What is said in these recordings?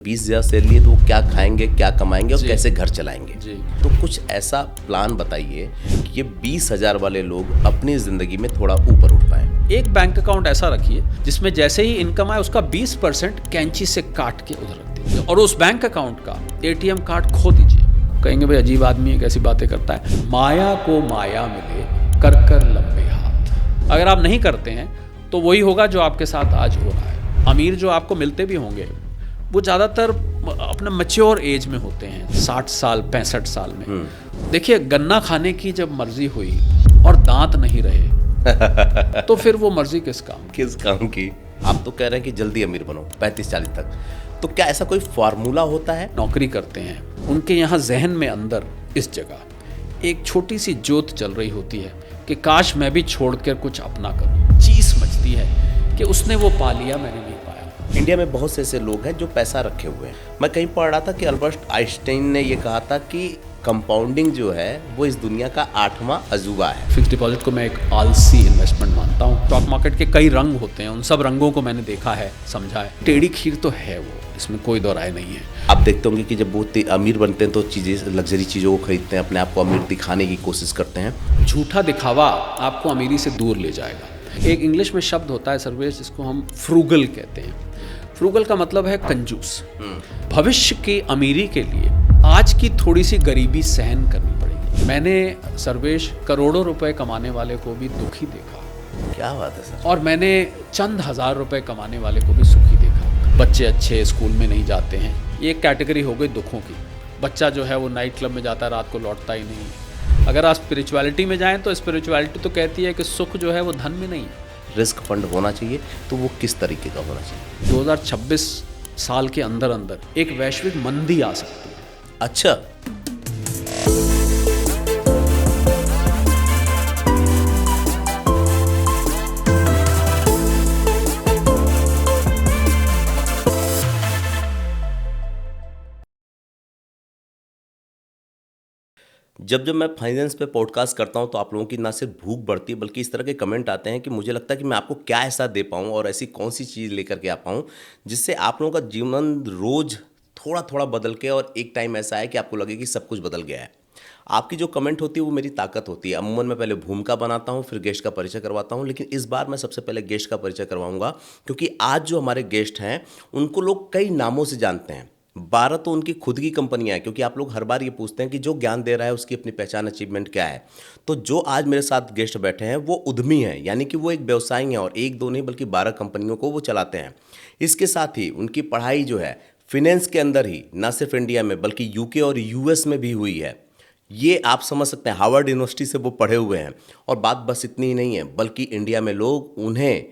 20,000 salary है तो वो क्या खाएंगे, क्या कमाएंगे और कैसे घर चलाएंगे। जी। तो कुछ ऐसा प्लान बताइए कि ये 20,000 वाले लोग अपनी ज़िंदगी में थोड़ा ऊपर उठ पाएं। एक बैंक अकाउंट ऐसा रखिए जिसमें जैसे ही इनकम आए उसका 20% कैंची से काट के उधर रख दीजिए और उस बैंक अकाउंट का ATM कार्ड खो दीजिए। कहेंगे भाई अजीब आदमी है, कैसी बातें करता है। माया को माया मिले कर कर लंबे हाथ। अगर आप नहीं करते हैं तो वही होगा जो आपके साथ आज हो रहा है। अमीर जो आपको मिलते भी होंगे वो ज़्यादातर अपने मैच्योर एज में होते हैं, 60 साल 65 साल में। देखिए, गन्ना खाने की जब मर्जी हुई और दांत नहीं रहे तो फिर वो मर्जी किस काम की। आप तो कह रहे हैं कि जल्दी अमीर बनो 35-40 तक, तो क्या ऐसा कोई फार्मूला होता है? नौकरी करते हैं उनके यहाँ जहन में अंदर इस जगह एक छोटी सी ज्योत चल रही होती है कि काश मैं भी छोड़कर कुछ अपना करूं। चीज़ मचती है कि उसने वो पा लिया, मैंने नहीं पाया। इंडिया में बहुत से ऐसे लोग हैं जो पैसा रखे हुए हैं। मैं कहीं पढ़ रहा था कि अल्बर्ट आइंस्टाइन ने ये कहा था कि कंपाउंडिंग जो है वो इस दुनिया का 8वां अजूबा है। फिक्स डिपॉजिट को मैं एक आलसी इन्वेस्टमेंट मानता हूँ। स्टॉक मार्केट के कई रंग होते हैं, उन सब रंगों को मैंने देखा है, समझा है। टेढ़ी खीर तो है वो, इसमें कोई दो राय नहीं है। आप देखते होंगे कि जब वो अमीर बनते हैं तो चीज़ें, लग्जरी चीज़ों को खरीदते हैं, अपने आप को अमीर दिखाने की कोशिश करते हैं। झूठा दिखावा आपको अमीरी से दूर ले जाएगा। एक इंग्लिश में शब्द होता है सर्वेश, जिसको हम फ्रूगल कहते हैं। फ्रूगल का मतलब है कंजूस। भविष्य की अमीरी के लिए आज की थोड़ी सी गरीबी सहन करनी पड़ेगी। मैंने सर्वेश करोड़ों रुपए कमाने वाले को भी दुखी देखा। क्या बात है सर। और मैंने चंद हजार रुपए कमाने वाले को भी सुखी देखा। बच्चे अच्छे स्कूल में नहीं जाते हैं, ये एक कैटेगरी हो गई दुखों की। बच्चा जो है वो नाइट क्लब में जाता है, रात को लौटता ही नहीं। अगर आप स्पिरिचुअलिटी में जाएं तो स्पिरिचुअलिटी तो कहती है कि सुख जो है वो धन में नहीं है। रिस्क फंड होना चाहिए, तो वो किस तरीके का होना चाहिए? 2026 साल के अंदर अंदर एक वैश्विक मंदी आ सकती है। अच्छा। जब मैं फाइनेंस पे पॉडकास्ट करता हूँ तो आप लोगों की ना सिर्फ भूख बढ़ती है बल्कि इस तरह के कमेंट आते हैं कि मुझे लगता है कि मैं आपको क्या ऐसा दे पाऊँ और ऐसी कौन सी चीज़ लेकर के आ पाऊँ जिससे आप लोगों का जीवन रोज़ थोड़ा थोड़ा बदल के और एक टाइम ऐसा है कि आपको लगे कि सब कुछ बदल गया है। आपकी जो कमेंट होती है वो मेरी ताकत होती है। अमूमन मैं पहले भूमिका बनाता हूँ, फिर गेस्ट का परिचय करवाता हूँ, लेकिन इस बार मैं सबसे पहले गेस्ट का परिचय करवाऊँगा क्योंकि आज जो हमारे गेस्ट हैं उनको लोग कई नामों से जानते हैं। 12 तो उनकी खुद की कंपनियां हैं, क्योंकि आप लोग हर बार ये पूछते हैं कि जो ज्ञान दे रहा है उसकी अपनी पहचान, अचीवमेंट क्या है। तो जो आज मेरे साथ गेस्ट बैठे हैं वो उद्यमी हैं, यानी कि वो एक व्यवसायी हैं और एक दो नहीं बल्कि 12 कंपनियों को वो चलाते हैं। इसके साथ ही उनकी पढ़ाई जो है फिनेंस के अंदर ही ना सिर्फ इंडिया में बल्कि यूके और यूएस में भी हुई है। ये आप समझ सकते हैं, हार्वर्ड यूनिवर्सिटी से वो पढ़े हुए हैं। और बात बस इतनी ही नहीं है, बल्कि इंडिया में लोग उन्हें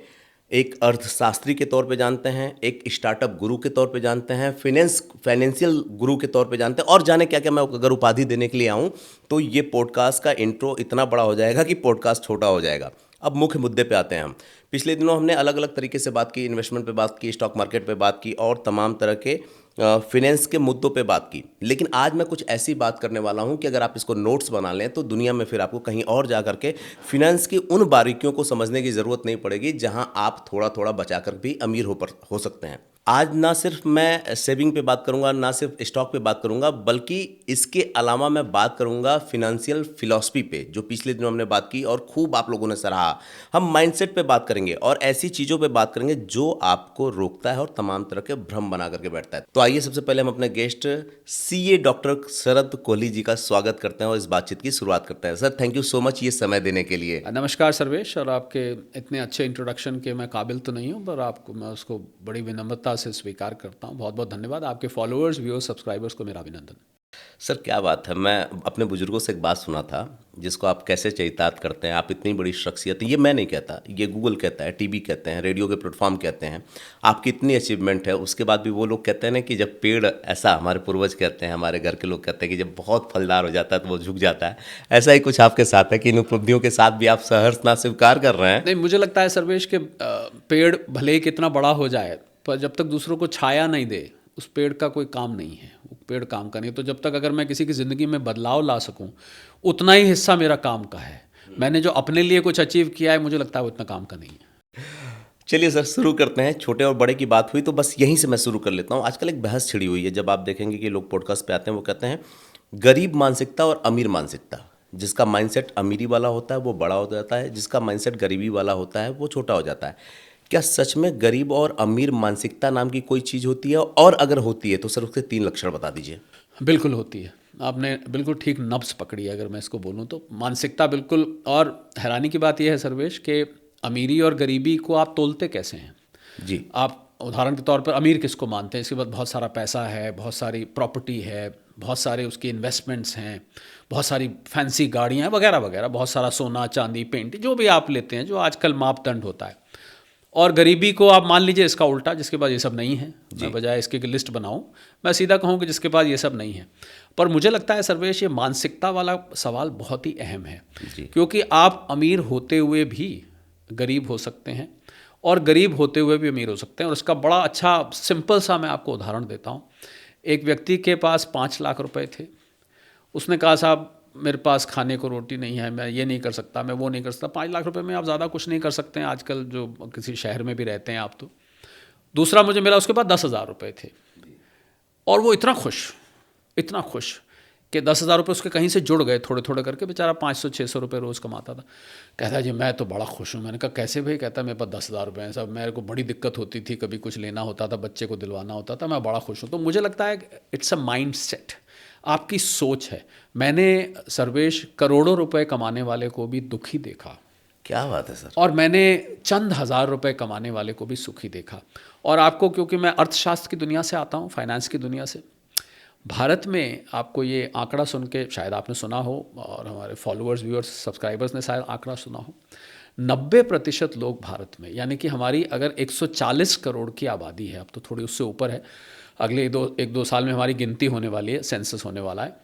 एक अर्थशास्त्री के तौर पे जानते हैं, एक स्टार्टअप गुरु के तौर पे जानते हैं, फाइनेंशियल गुरु के तौर पे जानते हैं और जाने क्या क्या। मैं अगर उपाधि देने के लिए आऊँ तो ये पॉडकास्ट का इंट्रो इतना बड़ा हो जाएगा कि पॉडकास्ट छोटा हो जाएगा। अब मुख्य मुद्दे पे आते हैं हम। पिछले दिनों हमने अलग अलग तरीके से बात की, इन्वेस्टमेंट पे बात की, स्टॉक मार्केट पे बात की और तमाम तरह के फिनेंस के मुद्दों पे बात की। लेकिन आज मैं कुछ ऐसी बात करने वाला हूं कि अगर आप इसको नोट्स बना लें तो दुनिया में फिर आपको कहीं और जा करके फिनेंस की उन बारीकियों को समझने की ज़रूरत नहीं पड़ेगी जहां आप थोड़ा थोड़ा बचा कर भी अमीर हो सकते हैं। आज ना सिर्फ मैं सेविंग पे बात करूंगा, ना सिर्फ स्टॉक पे बात करूंगा, बल्कि इसके अलावा मैं बात करूंगा फिनेंशियल फिलॉसफी पे, जो पिछले दिनों हमने बात की और खूब आप लोगों ने सराहा। हम माइंडसेट पे बात करेंगे और ऐसी चीज़ों पे बात करेंगे जो आपको रोकता है और तमाम तरह के भ्रम बना करके बैठता है। तो आइए सबसे पहले हम अपने गेस्ट CA डॉक्टर असरद कोहली जी का स्वागत करते हैं और इस बातचीत की शुरुआत करते हैं। Sir, thank you so much ये समय देने के लिए। नमस्कार सर्वेश, और आपके इतने अच्छे इंट्रोडक्शन के मैं काबिल तो नहीं हूँ, पर आपको मैं उसको बड़ी विनम्रता से स्वीकार करता हूँ। बहुत बहुत धन्यवाद। आपके फॉलोअर्स, व्यूअर्स, सब्सक्राइबर्स को मेरा अभिनंदन। सर, क्या बात है। मैं अपने बुजुर्गों से एक बात सुना था जिसको आप कैसे चरितार्थ करते हैं। आप इतनी बड़ी शख्सियत, ये मैं नहीं कहता, ये गूगल कहता है, टीवी कहते हैं, रेडियो के प्लेटफॉर्म कहते हैं। आपकी इतनी अचीवमेंट है, उसके बाद भी वो लोग कहते हैं ना कि जब पेड़, ऐसा हमारे पूर्वज कहते हैं, हमारे घर के लोग कहते हैं कि जब बहुत फलदार हो जाता है तो वो झुक जाता है। ऐसा ही कुछ आपके साथ है कि इन उपलब्धियों के साथ भी आप सहर्ष ना स्वीकार कर रहे हैं। नहीं, मुझे लगता है सर्वेश के पेड़ भले ही कितना बड़ा हो जाए, पर जब तक दूसरों को छाया नहीं दे उस पेड़ का कोई काम नहीं है। वो पेड़ काम का नहीं। तो जब तक अगर मैं किसी की ज़िंदगी में बदलाव ला सकूं, उतना ही हिस्सा मेरा काम का है। मैंने जो अपने लिए कुछ अचीव किया है, मुझे लगता है वो इतना काम का नहीं है। चलिए सर, शुरू करते हैं। छोटे और बड़े की बात हुई तो बस यहीं से मैं शुरू कर लेता हूँ। आजकल एक बहस छिड़ी हुई है, जब आप देखेंगे कि लोग पॉडकास्ट पे आते हैं वो कहते हैं गरीब मानसिकता और अमीर मानसिकता। जिसका माइंडसेट अमीरी वाला होता है वो बड़ा हो जाता है, जिसका माइंडसेट गरीबी वाला होता है वो छोटा हो जाता है। क्या सच में गरीब और अमीर मानसिकता नाम की कोई चीज़ होती है, और अगर होती है तो सर उसके 3 लक्षण बता दीजिए। बिल्कुल होती है। आपने बिल्कुल ठीक नब्ज़ पकड़ी है। अगर मैं इसको बोलूँ तो मानसिकता बिल्कुल। और हैरानी की बात यह है सर्वेश कि अमीरी और गरीबी को आप तोलते कैसे हैं। जी। आप उदाहरण के तौर पर अमीर किसको मानते हैं? इसके बाद बहुत सारा पैसा है, बहुत सारी प्रॉपर्टी है, बहुत सारे उसके इन्वेस्टमेंट्स हैं, बहुत सारी फैंसी गाड़ियाँ हैं, वगैरह वगैरह, बहुत सारा सोना चांदी पेंट जो भी आप लेते हैं, जो आजकल मापदंड होता है। और गरीबी को आप मान लीजिए इसका उल्टा, जिसके पास ये सब नहीं है। मैं बजाय इसके कि लिस्ट बनाऊं, मैं सीधा कहूं कि जिसके पास ये सब नहीं है। पर मुझे लगता है सर्वेश, ये मानसिकता वाला सवाल बहुत ही अहम है, क्योंकि आप अमीर होते हुए भी गरीब हो सकते हैं और गरीब होते हुए भी अमीर हो सकते हैं। और इसका बड़ा अच्छा सिंपल सा मैं आपको उदाहरण देता हूँ। एक व्यक्ति के पास 5 लाख रुपए थे। उसने कहा साहब मेरे पास खाने को रोटी नहीं है, मैं ये नहीं कर सकता, मैं वो नहीं कर सकता। 5 लाख रुपए में आप ज़्यादा कुछ नहीं कर सकते हैं आजकल, जो किसी शहर में भी रहते हैं आप तो। दूसरा मुझे मिला, उसके पास 10,000 रुपये थे और वो इतना खुश कि 10,000 रुपये उसके कहीं से जुड़ गए थोड़े थोड़े करके। बेचारा 500-600 रुपये रोज़ कमाता था। कहता जी मैं तो बड़ा खुश हूँ। मैंने कहा कैसे भाई? कहता मेरे पास 10,000 रुपये हैं साहब, मेरे को बड़ी दिक्कत होती थी, कभी कुछ लेना होता था, बच्चे को दिलवाना होता था, मैं बड़ा खुश हूँ। तो मुझे लगता है इट्स अ माइंड सेट, आपकी सोच है। मैंने सर्वेश करोड़ों रुपए कमाने वाले को भी दुखी देखा। क्या बात है सर। और मैंने चंद हज़ार रुपए कमाने वाले को भी सुखी देखा। और आपको, क्योंकि मैं अर्थशास्त्र की दुनिया से आता हूँ, फाइनेंस की दुनिया से, भारत में आपको ये आंकड़ा सुन के शायद आपने सुना हो, और हमारे फॉलोअर्स, व्यूअर्स, सब्सक्राइबर्स ने शायद आंकड़ा सुना हो, 90% लोग भारत में, यानी कि हमारी अगर 140 करोड़ की आबादी है, अब तो थोड़ी उससे ऊपर है, अगले एक दो साल में हमारी गिनती होने वाली है, सेंसस होने वाला है,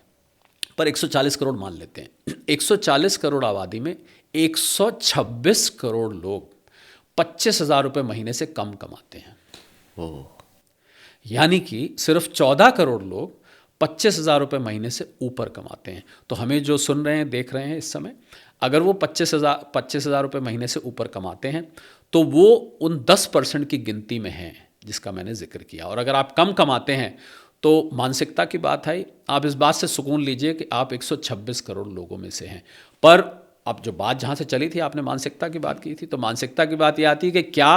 पर 140 करोड़ मान लेते हैं। 140 करोड़ आबादी में 126 करोड़ लोग 25,000 रुपये महीने से कम कमाते हैं। यानी कि सिर्फ 14 करोड़ लोग 25,000 रुपये महीने से ऊपर कमाते हैं। तो हमें जो सुन रहे हैं, देख रहे हैं इस समय, अगर वो 25,000 रुपये महीने से ऊपर कमाते हैं तो वो उन 10% की गिनती में हैं जिसका मैंने जिक्र किया। और अगर आप कम कमाते हैं तो मानसिकता की बात है, आप इस बात से सुकून लीजिए कि आप 126 करोड़ लोगों में से हैं। पर अब जो बात जहाँ से चली थी, आपने मानसिकता की बात की थी, तो मानसिकता की बात ये आती है कि क्या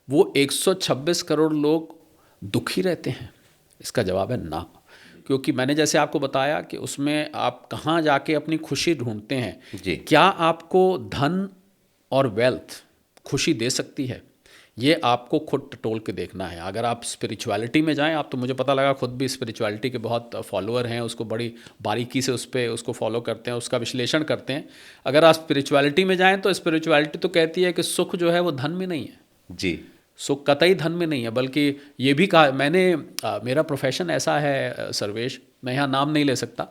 वो 126 करोड़ लोग दुखी रहते हैं? इसका जवाब है ना। क्योंकि मैंने जैसे आपको बताया कि उसमें आप कहाँ जाके अपनी खुशी ढूंढते हैं जी। क्या आपको धन और वेल्थ खुशी दे सकती है? ये आपको खुद टटोल के देखना है। अगर आप स्पिरिचुअलिटी में जाएं, आप तो, मुझे पता लगा खुद भी स्पिरिचुअलिटी के बहुत फॉलोअर हैं, उसको बड़ी बारीकी से उसको फॉलो करते हैं, उसका विश्लेषण करते हैं। अगर आप स्पिरिचुअलिटी में जाएं तो स्पिरिचुअलिटी तो कहती है कि सुख जो है वो धन में नहीं है जी। सुख कतई धन में नहीं है, बल्कि ये भी कहा मैंने, मेरा प्रोफेशन ऐसा है सर्वेश, मैं यहाँ नाम नहीं ले सकता,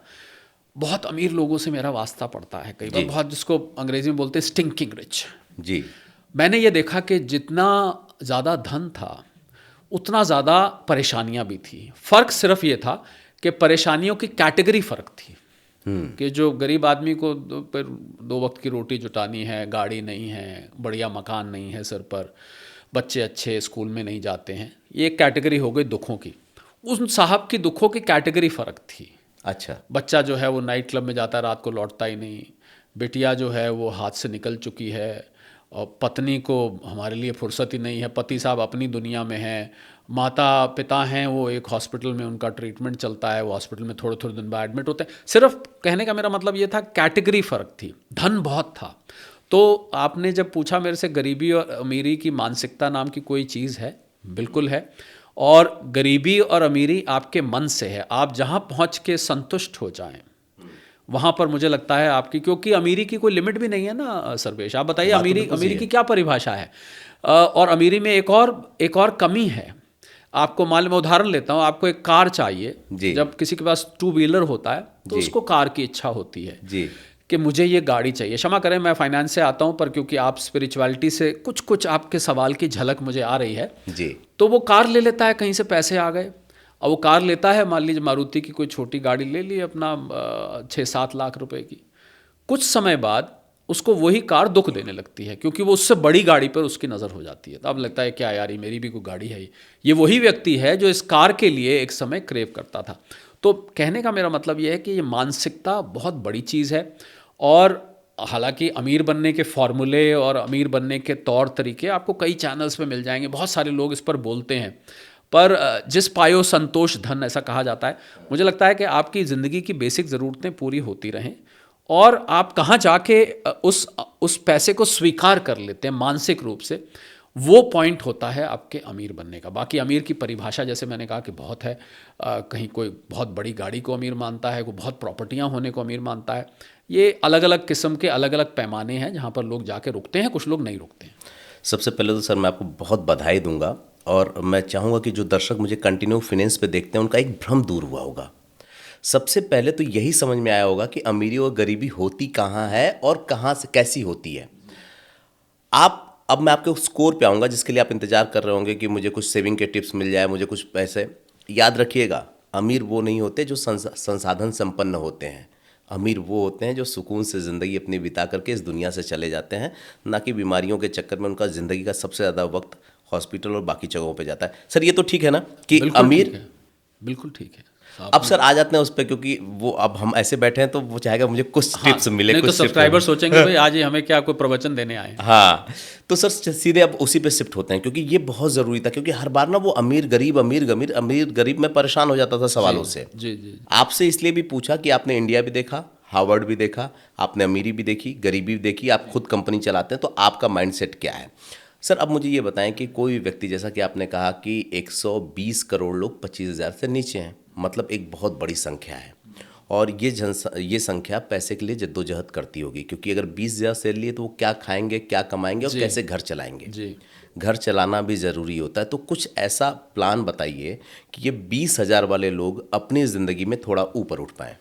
बहुत अमीर लोगों से मेरा वास्ता पड़ता है कई बार, बहुत, जिसको अंग्रेजी में बोलते हैं स्टिंकिंग रिच जी। मैंने ये देखा कि जितना ज़्यादा धन था उतना ज़्यादा परेशानियाँ भी थी। फ़र्क सिर्फ ये था कि परेशानियों की कैटेगरी फ़र्क थी। कि जो गरीब आदमी को 2 वक्त की रोटी जुटानी है, गाड़ी नहीं है, बढ़िया मकान नहीं है सिर पर, बच्चे अच्छे स्कूल में नहीं जाते हैं, ये कैटेगरी हो गई दुखों की। उन साहब की दुखों की कैटेगरी फ़र्क थी। अच्छा, बच्चा जो है वो नाइट क्लब में जाता है, रात को लौटता ही नहीं, बिटिया जो है वो हाथ से निकल चुकी है, और पत्नी को हमारे लिए फुर्सत ही नहीं है, पति साहब अपनी दुनिया में हैं, माता पिता हैं वो एक हॉस्पिटल में उनका ट्रीटमेंट चलता है, वो हॉस्पिटल में थोड़े थोड़े दिन बाद एडमिट होते हैं। सिर्फ कहने का मेरा मतलब ये था, कैटेगरी फ़र्क थी, धन बहुत था। तो आपने जब पूछा मेरे से गरीबी और अमीरी की मानसिकता नाम की कोई चीज़ है, बिल्कुल है। और गरीबी और अमीरी आपके मन से है। आप जहाँ पहुँच के संतुष्ट हो जाएं, वहाँ पर मुझे लगता है आपकी, क्योंकि अमीरी की कोई लिमिट भी नहीं है ना सर्वेश। आप बताइए अमीरी की क्या परिभाषा है? और अमीरी में एक और कमी है। आपको मान लो, मैं उदाहरण लेता हूँ, आपको एक कार चाहिए, जब किसी के पास 2 व्हीलर होता है तो उसको कार की इच्छा होती है जी। कि मुझे ये गाड़ी चाहिए। क्षमा करें, मैं फाइनेंस से आता हूँ, पर क्योंकि आप स्पिरिचुअलिटी से कुछ आपके सवाल की झलक मुझे आ रही है जी। तो वो कार ले लेता है, कहीं से पैसे आ गए, और वो कार लेता है, मान लीजिए मारुति की कोई छोटी गाड़ी ले ली अपना 6-7 लाख रुपए की। कुछ समय बाद उसको वही कार दुख देने लगती है, क्योंकि वो उससे बड़ी गाड़ी पर उसकी नज़र हो जाती है। तो अब लगता है क्या यार, ये मेरी भी कोई गाड़ी है। ये वही व्यक्ति है जो इस कार के लिए एक समय क्रेव करता था। तो कहने का मेरा मतलब ये है कि ये मानसिकता बहुत बड़ी चीज़ है। और हालांकि अमीर बनने के फॉर्मूले और अमीर बनने के तौर तरीके आपको कई चैनल्स पे मिल जाएंगे, बहुत सारे लोग इस पर बोलते हैं, पर जिस पायो संतोष धन, ऐसा कहा जाता है। मुझे लगता है कि आपकी ज़िंदगी की बेसिक ज़रूरतें पूरी होती रहें और आप कहाँ जाके उस पैसे को स्वीकार कर लेते हैं मानसिक रूप से, वो पॉइंट होता है आपके अमीर बनने का। बाकी अमीर की परिभाषा जैसे मैंने कहा कि बहुत है, कहीं कोई बहुत बड़ी गाड़ी को अमीर मानता है, कोई बहुत प्रॉपर्टियां होने को अमीर मानता है। ये अलग अलग किस्म के अलग अलग पैमाने हैं जहाँ पर लोग जाके रुकते हैं, कुछ लोग नहीं रुकते हैं। सबसे पहले तो सर मैं आपको बहुत बधाई दूंगा और मैं चाहूँगा कि जो दर्शक मुझे कंटिन्यू फिनेंस पे देखते हैं उनका एक भ्रम दूर हुआ होगा। सबसे पहले तो यही समझ में आया होगा कि अमीरी और गरीबी होती कहाँ है और कहाँ से कैसी होती है। अब मैं आपके स्कोर पे आऊँगा जिसके लिए आप इंतज़ार कर रहे होंगे कि मुझे कुछ सेविंग के टिप्स मिल जाए, मुझे कुछ पैसे। याद रखिएगा, अमीर वो नहीं होते जो संसाधन संपन्न होते हैं। अमीर वो होते हैं जो सुकून से ज़िंदगी अपनी बिता करके इस दुनिया से चले जाते हैं, ना कि बीमारियों के चक्कर में उनका ज़िंदगी का सबसे ज़्यादा वक्त हॉस्पिटल और बाकी जगहों पे जाता है। सर ये तो ठीक है ना कि अमीर, बिल्कुल ठीक है। अब सर आ जाते हैं उस पर, क्योंकि वो अब हम ऐसे बैठे हैं तो वो चाहेगा मुझे कुछ टिप्स मिले, नहीं कुछ तो सब्सक्राइबर सोचेंगे भाई आज ये हमें क्या कोई प्रवचन देने आए। हाँ, तो सर सीधे अब उसी पे शिफ्ट होते हैं, क्योंकि ये बहुत ज़रूरी था। क्योंकि हर बार ना वो अमीर गरीब में परेशान हो जाता था सवालों से। जी। आपसे इसलिए भी पूछा कि आपने इंडिया भी देखा, हार्वर्ड भी देखा, आपने अमीरी भी देखी, गरीबी भी देखी, आप खुद कंपनी चलाते हैं, तो आपका माइंडसेट क्या है। सर अब मुझे ये बताएं कि कोई व्यक्ति, जैसा कि आपने कहा कि 120 करोड़ लोग 25,000 से नीचे हैं, मतलब एक बहुत बड़ी संख्या है। और ये संख्या पैसे के लिए जद्दोजहद करती होगी, क्योंकि अगर 20,000 से लिए तो वो क्या खाएंगे, क्या कमाएंगे और कैसे घर चलाएंगे। जी। घर चलाना भी ज़रूरी होता है। तो कुछ ऐसा प्लान बताइए कि ये 20,000 वाले लोग अपनी ज़िंदगी में थोड़ा ऊपर उठ पाएँ।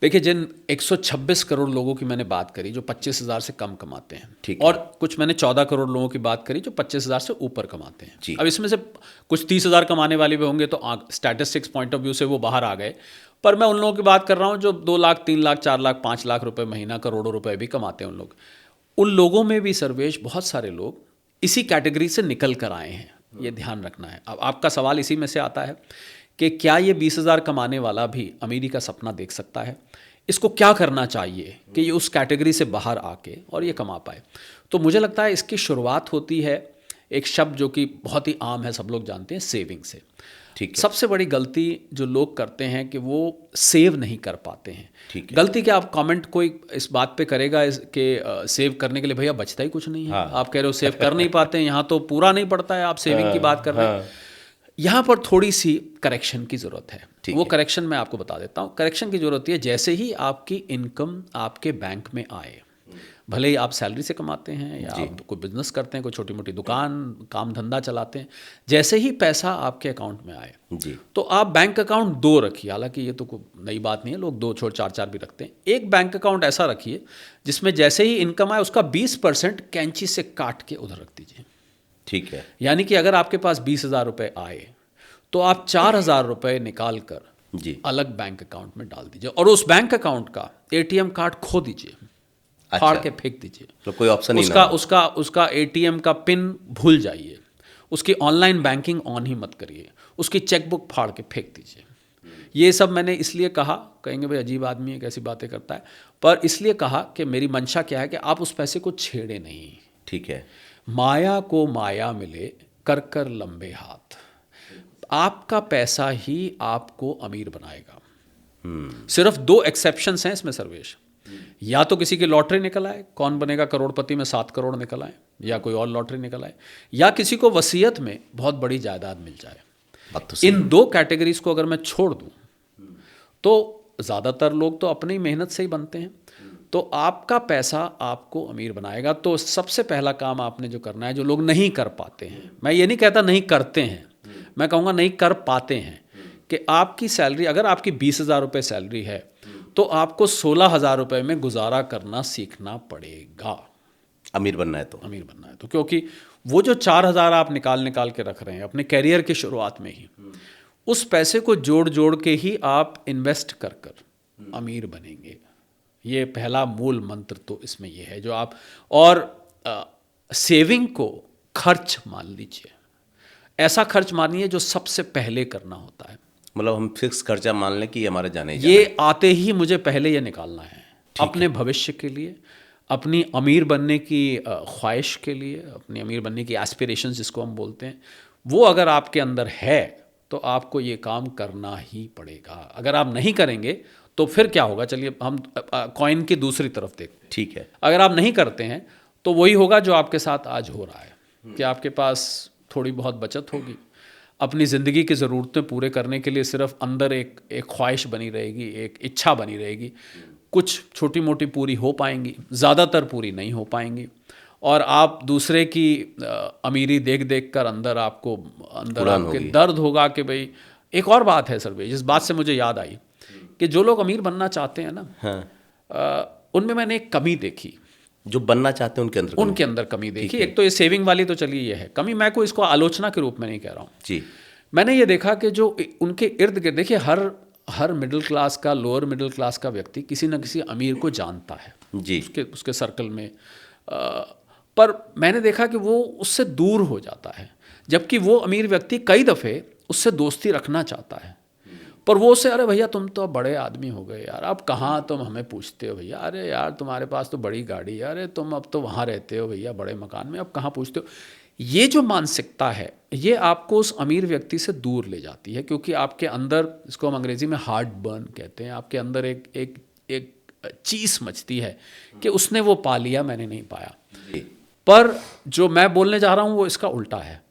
देखिए, जिन 126 करोड़ लोगों की मैंने बात करी जो 25,000 से कम कमाते हैं, ठीक है, और कुछ मैंने 14 करोड़ लोगों की बात करी जो 25,000 से ऊपर कमाते हैं जी। अब इसमें से कुछ 30,000 कमाने वाले भी होंगे तो स्टैटिस्टिक्स पॉइंट ऑफ व्यू से वो बाहर आ गए, पर मैं उन लोगों की बात कर रहा हूँ जो 2 लाख 3 लाख 4 लाख 5 लाख रुपए महीना, करोड़ों रुपए भी कमाते हैं उन लोग। उन लोगों में भी सर्वेश बहुत सारे लोग इसी कैटेगरी से निकल कर आए हैं, ये ध्यान रखना है। अब आपका सवाल इसी में से आता है कि क्या ये 20,000 कमाने वाला भी अमीरी का सपना देख सकता है, इसको क्या करना चाहिए कि ये उस कैटेगरी से बाहर आके और ये कमा पाए। तो मुझे लगता है इसकी शुरुआत होती है एक शब्द जो कि बहुत ही आम है, सब लोग जानते हैं, सेविंग से। ठीक है। सबसे बड़ी गलती जो लोग करते हैं कि वो सेव नहीं कर पाते हैं। ठीक है। गलती क्या, आप कमेंट कोई इस बात पे करेगा कि सेव करने के लिए भैया बचता ही कुछ नहीं है। हाँ। आप कह रहे हो सेव कर नहीं पाते हैं, यहाँ तो पूरा नहीं पड़ता है, आप सेविंग की बात कर रहे हैं। यहाँ पर थोड़ी सी करेक्शन की ज़रूरत है। वो करेक्शन मैं आपको बता देता हूँ। करेक्शन की ज़रूरत है जैसे ही आपकी इनकम आपके बैंक में आए, भले ही आप सैलरी से कमाते हैं या आप कोई बिजनेस करते हैं, कोई छोटी मोटी दुकान काम धंधा चलाते हैं, जैसे ही पैसा आपके अकाउंट में आए जी, तो आप बैंक अकाउंट 2 रखिए। हालांकि ये तो कोई नई बात नहीं है, लोग 2 छोड़ 4 भी रखते हैं। एक बैंक अकाउंट ऐसा रखिए जिसमें जैसे ही इनकम आए उसका 20% कैंची से काट के उधर रख दीजिए। ठीक है। यानी कि अगर आपके पास 20,000 रुपये आए तो आप 4,000 रुपये निकाल कर जी अलग बैंक अकाउंट में डाल दीजिए और उस बैंक अकाउंट का एटीएम कार्ड खो दीजिए, फाड़ के फेंक दीजिए। तो कोई ऑप्शन ही ना, उसका एटीएम का पिन भूल जाइए, उसकी ऑनलाइन बैंकिंग ऑन ही मत करिए, उसकी चेकबुक फाड़ के फेंक दीजिए। ये सब मैंने इसलिए कहा, कहेंगे भाई अजीब आदमी है कैसी बातें करता है, पर इसलिए कहा कि मेरी मंशा क्या है कि आप उस पैसे को छेड़े नहीं। ठीक है। माया को माया मिले कर कर लंबे हाथ, आपका पैसा ही आपको अमीर बनाएगा। सिर्फ 2 एक्सेप्शंस हैं इसमें सर्वेश। या तो किसी की लॉटरी निकल आए, कौन बनेगा करोड़पति में 7 करोड़ निकल आए, या कोई और लॉटरी निकल आए, या किसी को वसीयत में बहुत बड़ी जायदाद मिल जाए। इन 2 कैटेगरीज को अगर मैं छोड़ दूं तो ज़्यादातर लोग तो अपनी मेहनत से ही बनते हैं। तो आपका पैसा आपको अमीर बनाएगा। तो सबसे पहला काम आपने जो करना है, जो लोग नहीं कर पाते हैं, मैं ये नहीं कहता नहीं करते हैं, मैं कहूँगा नहीं कर पाते हैं, कि आपकी सैलरी, अगर आपकी 20,000 रुपये सैलरी है तो आपको 16,000 रुपये में गुजारा करना सीखना पड़ेगा। अमीर बनना है तो, अमीर बनना है तो, क्योंकि वो जो 4,000 आप निकाल के रख रहे हैं अपने कैरियर की शुरुआत में ही, उस पैसे को जोड़ के ही आप इन्वेस्ट कर अमीर बनेंगे। ये पहला मूल मंत्र तो इसमें ये है जो आप, और सेविंग को खर्च मान लीजिए, ऐसा खर्च मानिए जो सबसे पहले करना होता है। मतलब हम फिक्स खर्चा मान लें कि ये हमारे जाने ही जाना ये आते ही मुझे पहले ये निकालना है अपने भविष्य के लिए, अपनी अमीर बनने की ख्वाहिश के लिए, अपनी अमीर बनने की एस्पिरेशंस जिसको हम बोलते हैं, वो अगर आपके अंदर है तो आपको ये काम करना ही पड़ेगा। अगर आप नहीं करेंगे तो फिर क्या होगा, चलिए हम कॉइन की दूसरी तरफ देखते हैं। ठीक है। अगर आप नहीं करते हैं तो वही होगा जो आपके साथ आज हो रहा है कि आपके पास थोड़ी बहुत बचत होगी, अपनी ज़िंदगी की ज़रूरतें पूरे करने के लिए सिर्फ अंदर एक ख्वाहिश बनी रहेगी, एक इच्छा बनी रहेगी। कुछ छोटी मोटी पूरी हो पाएंगी, ज़्यादातर पूरी नहीं हो पाएंगी, और आप दूसरे की अमीरी देख देख कर अंदर आपके दर्द होगा कि भाई। एक और बात है सर भाई, जिस बात से मुझे याद आई कि जो लोग अमीर बनना चाहते हैं ना, हाँ। उनमें मैंने एक कमी देखी। जो बनना चाहते हैं उनके अंदर कमी देखी। एक तो ये सेविंग वाली तो चलिए ये है कमी, मैं को इसको आलोचना के रूप में नहीं कह रहा हूँ जी। मैंने ये देखा कि जो उनके इर्द गिर्द, देखिए हर मिडिल क्लास का, लोअर मिडिल क्लास का व्यक्ति किसी न किसी अमीर को जानता है जी, उसके सर्कल में, पर मैंने देखा कि वो उससे दूर हो जाता है, जबकि वो अमीर व्यक्ति कई दफ़े उससे दोस्ती रखना चाहता है, पर वो उससे, अरे भैया तुम तो बड़े आदमी हो गए यार, अब कहाँ तुम हमें पूछते हो भैया, अरे यार तुम्हारे पास तो बड़ी गाड़ी है, अरे तुम अब तो वहाँ रहते हो भैया बड़े मकान में, अब कहाँ पूछते हो। ये जो मानसिकता है ये आपको उस अमीर व्यक्ति से दूर ले जाती है, क्योंकि आपके अंदर, इसको हम अंग्रेजी में हार्ट बर्न कहते हैं, आपके अंदर एक चीज़ मचती है कि उसने वो पा लिया, मैंने नहीं पाया। पर जो मैं बोलने जा रहा हूँ वो इसका उल्टा है।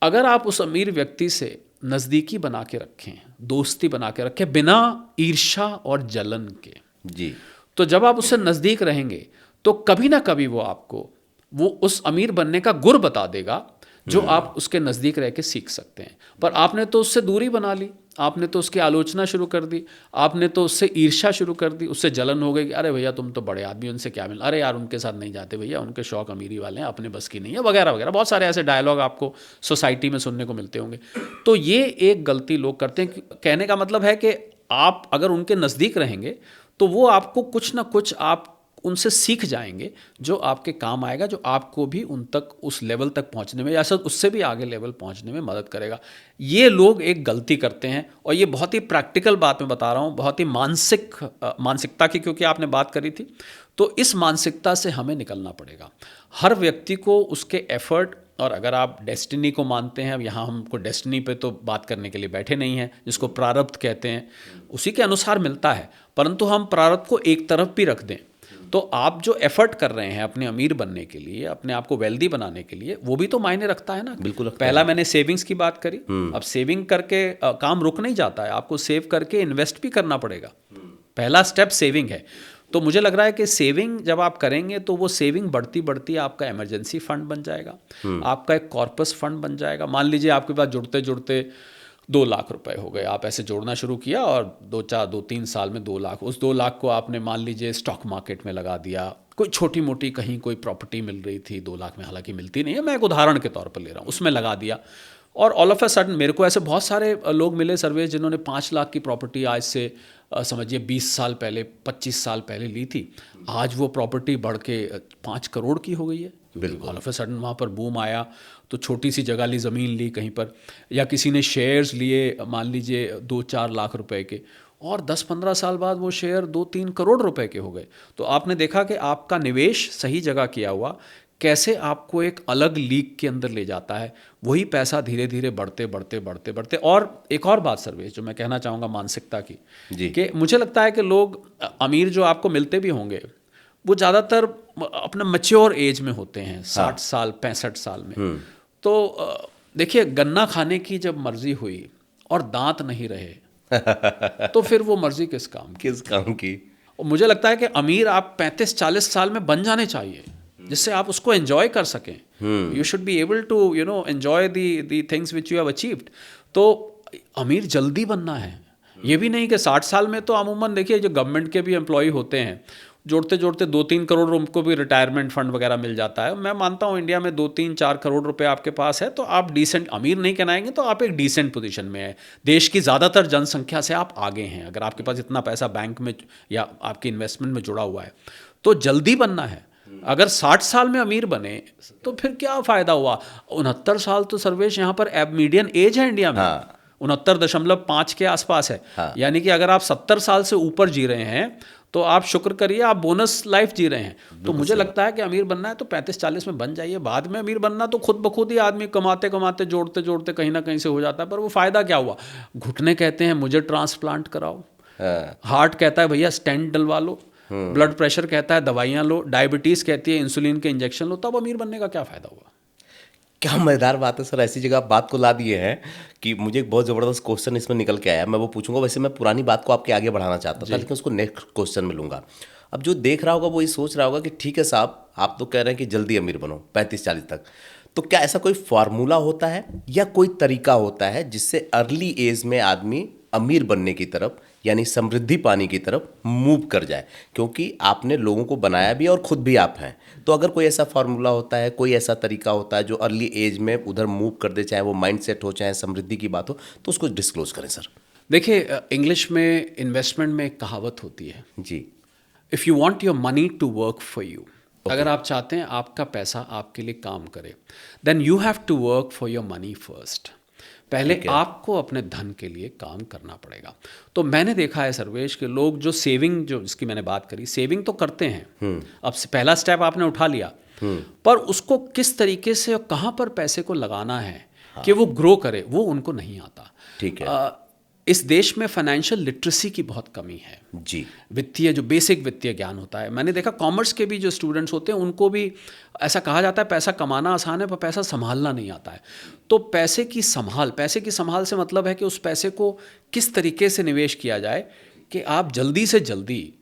अगर आप उस अमीर व्यक्ति से नज़दीकी बना के रखें, दोस्ती बना के रखें बिना ईर्ष्या और जलन के जी, तो जब आप उससे नज़दीक रहेंगे तो कभी ना कभी वो आपको वो उस अमीर बनने का गुर बता देगा जो आप उसके नज़दीक रह के सीख सकते हैं। पर आपने तो उससे दूरी बना ली, आपने तो उसकी आलोचना शुरू कर दी, आपने तो उससे ईर्ष्या शुरू कर दी, उससे जलन हो गई कि अरे भैया तुम तो बड़े आदमी, उनसे क्या मिल, अरे यार उनके साथ नहीं जाते भैया, उनके शौक अमीरी वाले हैं, अपने बस की नहीं है, वगैरह वगैरह। बहुत सारे ऐसे डायलॉग आपको सोसाइटी में सुनने को मिलते होंगे। तो ये एक गलती लोग करते हैं। कहने का मतलब है कि आप अगर उनके नज़दीक रहेंगे तो वो आपको कुछ ना कुछ आप उनसे सीख जाएंगे जो आपके काम आएगा, जो आपको भी उन तक, उस लेवल तक पहुंचने में या शायद उससे भी आगे लेवल पहुंचने में मदद करेगा। ये लोग एक गलती करते हैं, और ये बहुत ही प्रैक्टिकल बात मैं बता रहा हूँ, बहुत ही मानसिकता की, क्योंकि आपने बात करी थी, तो इस मानसिकता से हमें निकलना पड़ेगा। हर व्यक्ति को उसके एफर्ट, और अगर आप डेस्टिनी को मानते हैं, अब यहाँ हमको डेस्टिनी पे तो बात करने के लिए बैठे नहीं हैं, जिसको प्रारब्ध कहते हैं, उसी के अनुसार मिलता है, परंतु हम प्रारब्ध को एक तरफ भी रख दें तो आप जो एफर्ट कर रहे हैं अपने अमीर बनने के लिए, अपने आप को वेल्दी बनाने के लिए, वो भी तो मायने रखता है ना। बिल्कुल। पहला मैंने सेविंग्स की बात करी, अब सेविंग करके काम रुक नहीं जाता है, आपको सेव करके इन्वेस्ट भी करना पड़ेगा। पहला स्टेप सेविंग है। तो मुझे लग रहा है कि सेविंग जब आप करेंगे तो वो सेविंग बढ़ती बढ़ती आपका इमरजेंसी फंड बन जाएगा, आपका एक कॉर्पस फंड बन जाएगा। मान लीजिए आपके पास जुड़ते जुड़ते 2 लाख रुपए हो गए, आप ऐसे जोड़ना शुरू किया और 2-3 साल में 2 लाख, उस 2 लाख को आपने मान लीजिए स्टॉक मार्केट में लगा दिया, कोई छोटी मोटी कहीं कोई प्रॉपर्टी मिल रही थी 2 लाख में, हालांकि मिलती नहीं है, मैं एक उदाहरण के तौर पर ले रहा हूँ, उसमें लगा दिया, और ऑल ऑफ अ सडन मेरे को ऐसे बहुत सारे लोग मिले सर्वेज जिन्होंने 5 लाख की प्रॉपर्टी आज से समझिए 20 साल पहले, 25 साल पहले ली थी, आज वो प्रॉपर्टी बढ़ के 5 करोड़ की हो गई है। ऑल ऑफ अ सडन वहाँ पर बूम आया, तो छोटी सी जगह ली, ज़मीन ली कहीं पर, या किसी ने शेयर्स लिए मान लीजिए 2-4 लाख रुपए के, और 10-15 साल बाद वो शेयर 2-3 करोड़ रुपए के हो गए। तो आपने देखा कि आपका निवेश सही जगह किया हुआ कैसे आपको एक अलग लीग के अंदर ले जाता है। वही पैसा धीरे धीरे बढ़ते बढ़ते बढ़ते बढ़ते। और एक और बात सर्वेश जो मैं कहना चाहूँगा मानसिकता की, कि मुझे लगता है कि लोग अमीर जो आपको मिलते भी होंगे वो ज़्यादातर अपना मैच्योर एज में होते हैं, 60 साल 65 साल में। तो देखिए, गन्ना खाने की जब मर्जी हुई और दांत नहीं रहे तो फिर वो मर्जी किस काम की। और मुझे लगता है कि अमीर आप 35-40 साल में बन जाने चाहिए, जिससे आप उसको एंजॉय कर सकें। You should be able to enjoy the things which you have achieved. तो अमीर जल्दी बनना है, ये भी नहीं कि 60 साल में। तो अमूमन देखिए जो गवर्नमेंट के भी एम्प्लॉय होते हैं जोड़ते जोड़ते 2-3 करोड़ उनको भी रिटायरमेंट फंड वगैरह मिल जाता है। मैं मानता हूँ इंडिया में 2-3-4 करोड़ रुपए आपके पास है तो आप डिसेंट, अमीर नहीं कहलाएंगे तो आप एक डिसेंट पोजीशन में है। देश की ज़्यादातर जनसंख्या से आप आगे हैं। अगर आपके पास इतना पैसा बैंक में या आपकी इन्वेस्टमेंट में जुड़ा हुआ है तो जल्दी बनना है। अगर 60 साल में अमीर बने तो फिर क्या फ़ायदा हुआ। 69 साल तो सर्वेश यहाँ पर मीडियन एज है इंडिया में। हाँ। 69.5 के आसपास है। हाँ। यानी कि अगर आप 70 साल से ऊपर जी रहे हैं तो आप शुक्र करिए आप बोनस लाइफ जी रहे हैं। तो मुझे लगता है कि अमीर बनना है तो 35-40 में बन जाइए। बाद में अमीर बनना तो खुद ब खुद ही आदमी कमाते कमाते जोड़ते जोड़ते कहीं ना कहीं से हो जाता है। पर वो फ़ायदा क्या हुआ। घुटने कहते हैं मुझे ट्रांसप्लांट कराओ, हार्ट कहता है भैया स्टेंट डलवा लो, ब्लड प्रेशर कहता है दवाइयाँ लो, डायबिटीज़ कहती है इंसुलिन के इंजेक्शन लो, तब अमीर बनने का क्या फ़ायदा हुआ। क्या मज़ेदार बात है सर, ऐसी जगह आप बात को ला दिए हैं कि मुझे एक बहुत ज़बरदस्त क्वेश्चन इसमें निकल के आया। मैं वो पूछूंगा, वैसे मैं पुरानी बात को आपके आगे बढ़ाना चाहता था लेकिन उसको नेक्स्ट क्वेश्चन में लूँगा। अब जो देख रहा होगा वो ये सोच रहा होगा कि ठीक है साहब, आप तो कह रहे हैं कि जल्दी अमीर बनो 35-40 तक, तो क्या ऐसा कोई फार्मूला होता है या कोई तरीका होता है जिससे अर्ली एज में आदमी अमीर बनने की तरफ यानी समृद्धि पाने की तरफ मूव कर जाए? क्योंकि आपने लोगों को बनाया भी और खुद भी आप हैं, तो अगर कोई ऐसा फार्मूला होता है, कोई ऐसा तरीका होता है जो अर्ली एज में उधर मूव कर दे, चाहे वो माइंड सेट हो चाहे समृद्धि की बात हो, तो उसको डिस्क्लोज करें सर। देखिए इंग्लिश में इन्वेस्टमेंट में एक कहावत होती है जी। If you want your money to work for you, अगर आप चाहते हैं आपका पैसा आपके लिए काम करे, then you have to work for your money first. पहले आपको अपने धन के लिए काम करना पड़ेगा। तो मैंने देखा है सर्वेश के लोग जो सेविंग, जो जिसकी मैंने बात करी, सेविंग तो करते हैं, अब से पहला स्टेप आपने उठा लिया, पर उसको किस तरीके से और कहाँ पर पैसे को लगाना है कि वो ग्रो करे, वो उनको नहीं आता। ठीक है। इस देश में फाइनेंशियल लिटरेसी की बहुत कमी है जी। वित्तीय, जो बेसिक वित्तीय ज्ञान होता है। मैंने देखा कॉमर्स के भी जो स्टूडेंट्स होते हैं उनको भी ऐसा कहा जाता है पैसा कमाना आसान है पर पैसा संभालना नहीं आता है। तो पैसे की संभाल से मतलब है कि उस पैसे को किस तरीके से निवेश किया जाए कि आप जल्दी से जल्दी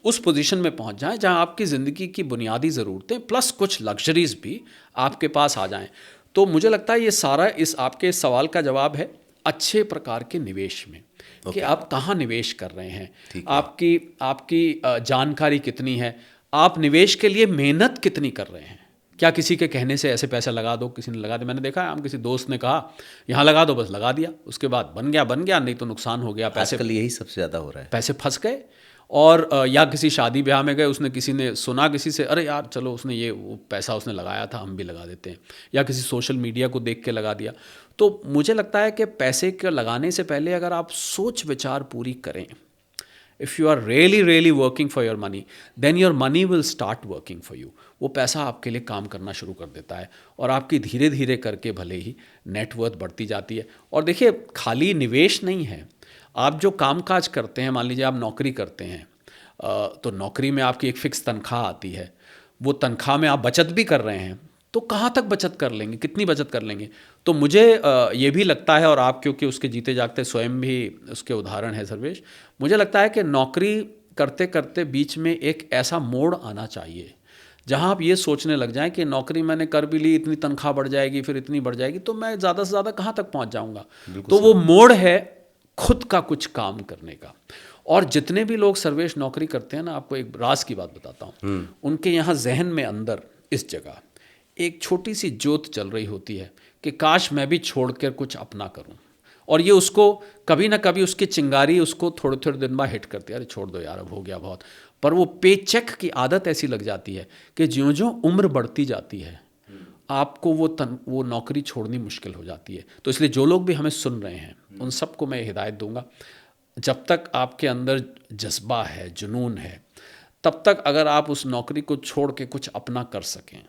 उस पोजीशन में पहुंच जाएं जहां आपकी ज़िंदगी की बुनियादी ज़रूरतें प्लस कुछ लग्जरीज भी आपके पास आ जाएं। तो मुझे लगता है ये सारा इस आपके सवाल का जवाब है अच्छे प्रकार के निवेश में, कि आप कहाँ निवेश कर रहे हैं, आपकी जानकारी कितनी है, आप निवेश के लिए मेहनत कितनी कर रहे हैं। क्या किसी के कहने से ऐसे पैसा लगा दो, किसी ने लगा दिया। मैंने देखा है, हम किसी दोस्त ने कहा यहाँ लगा दो, बस लगा दिया, उसके बाद बन गया नहीं तो नुकसान हो गया, पैसे आजकल यही सबसे ज़्यादा हो रहा है, पैसे फंस गए। और या किसी शादी ब्याह में गए, उसने किसी ने सुना किसी से, अरे यार चलो उसने ये वो पैसा उसने लगाया था हम भी लगा देते हैं, या किसी सोशल मीडिया को देख के लगा दिया। तो मुझे लगता है कि पैसे के लगाने से पहले अगर आप सोच विचार पूरी करें, if you are really working for your money, then your money will start working for you. वो पैसा आपके लिए काम करना शुरू कर देता है और आपकी धीरे धीरे करके भले ही नेटवर्थ बढ़ती जाती है। और देखिए खाली निवेश नहीं है, आप जो काम काज करते हैं, मान लीजिए आप नौकरी करते हैं, तो नौकरी में आपकी एक फ़िक्स तनख्वाह आती है, वो तनख्वाह में आप बचत भी कर रहे हैं, तो कहाँ तक बचत कर लेंगे, कितनी बचत कर लेंगे। तो मुझे ये भी लगता है, और आप क्योंकि उसके जीते जागते स्वयं भी उसके उदाहरण है सर्वेश, मुझे लगता है कि नौकरी करते करते बीच में एक ऐसा मोड़ आना चाहिए जहाँ आप ये सोचने लग जाएं कि नौकरी मैंने कर भी ली, इतनी तनख्वाह बढ़ जाएगी, फिर इतनी बढ़ जाएगी, तो मैं ज़्यादा से ज़्यादा कहाँ तक पहुँच जाऊँगा। तो वो मोड़ है खुद का कुछ काम करने का। और जितने भी लोग सर्वेश नौकरी करते हैं ना, आपको एक राज की बात बताता हूँ, उनके यहाँ जहन में अंदर इस जगह एक छोटी सी ज्योत चल रही होती है कि काश मैं भी छोड़कर कुछ अपना करूँ। और ये उसको कभी ना कभी उसकी चिंगारी उसको थोड़े थोड़े दिन बाद हिट करती है, अरे छोड़ दो यार अब हो गया बहुत। पर वो पे चेक की आदत ऐसी लग जाती है कि ज्यों ज्यों उम्र बढ़ती जाती है आपको वो नौकरी छोड़नी मुश्किल हो जाती है। तो इसलिए जो लोग भी हमें सुन रहे हैं उन सबको मैं हिदायत दूंगा, जब तक आपके अंदर जज्बा है, जुनून है, तब तक अगर आप उस नौकरी को छोड़ के कुछ अपना कर सकें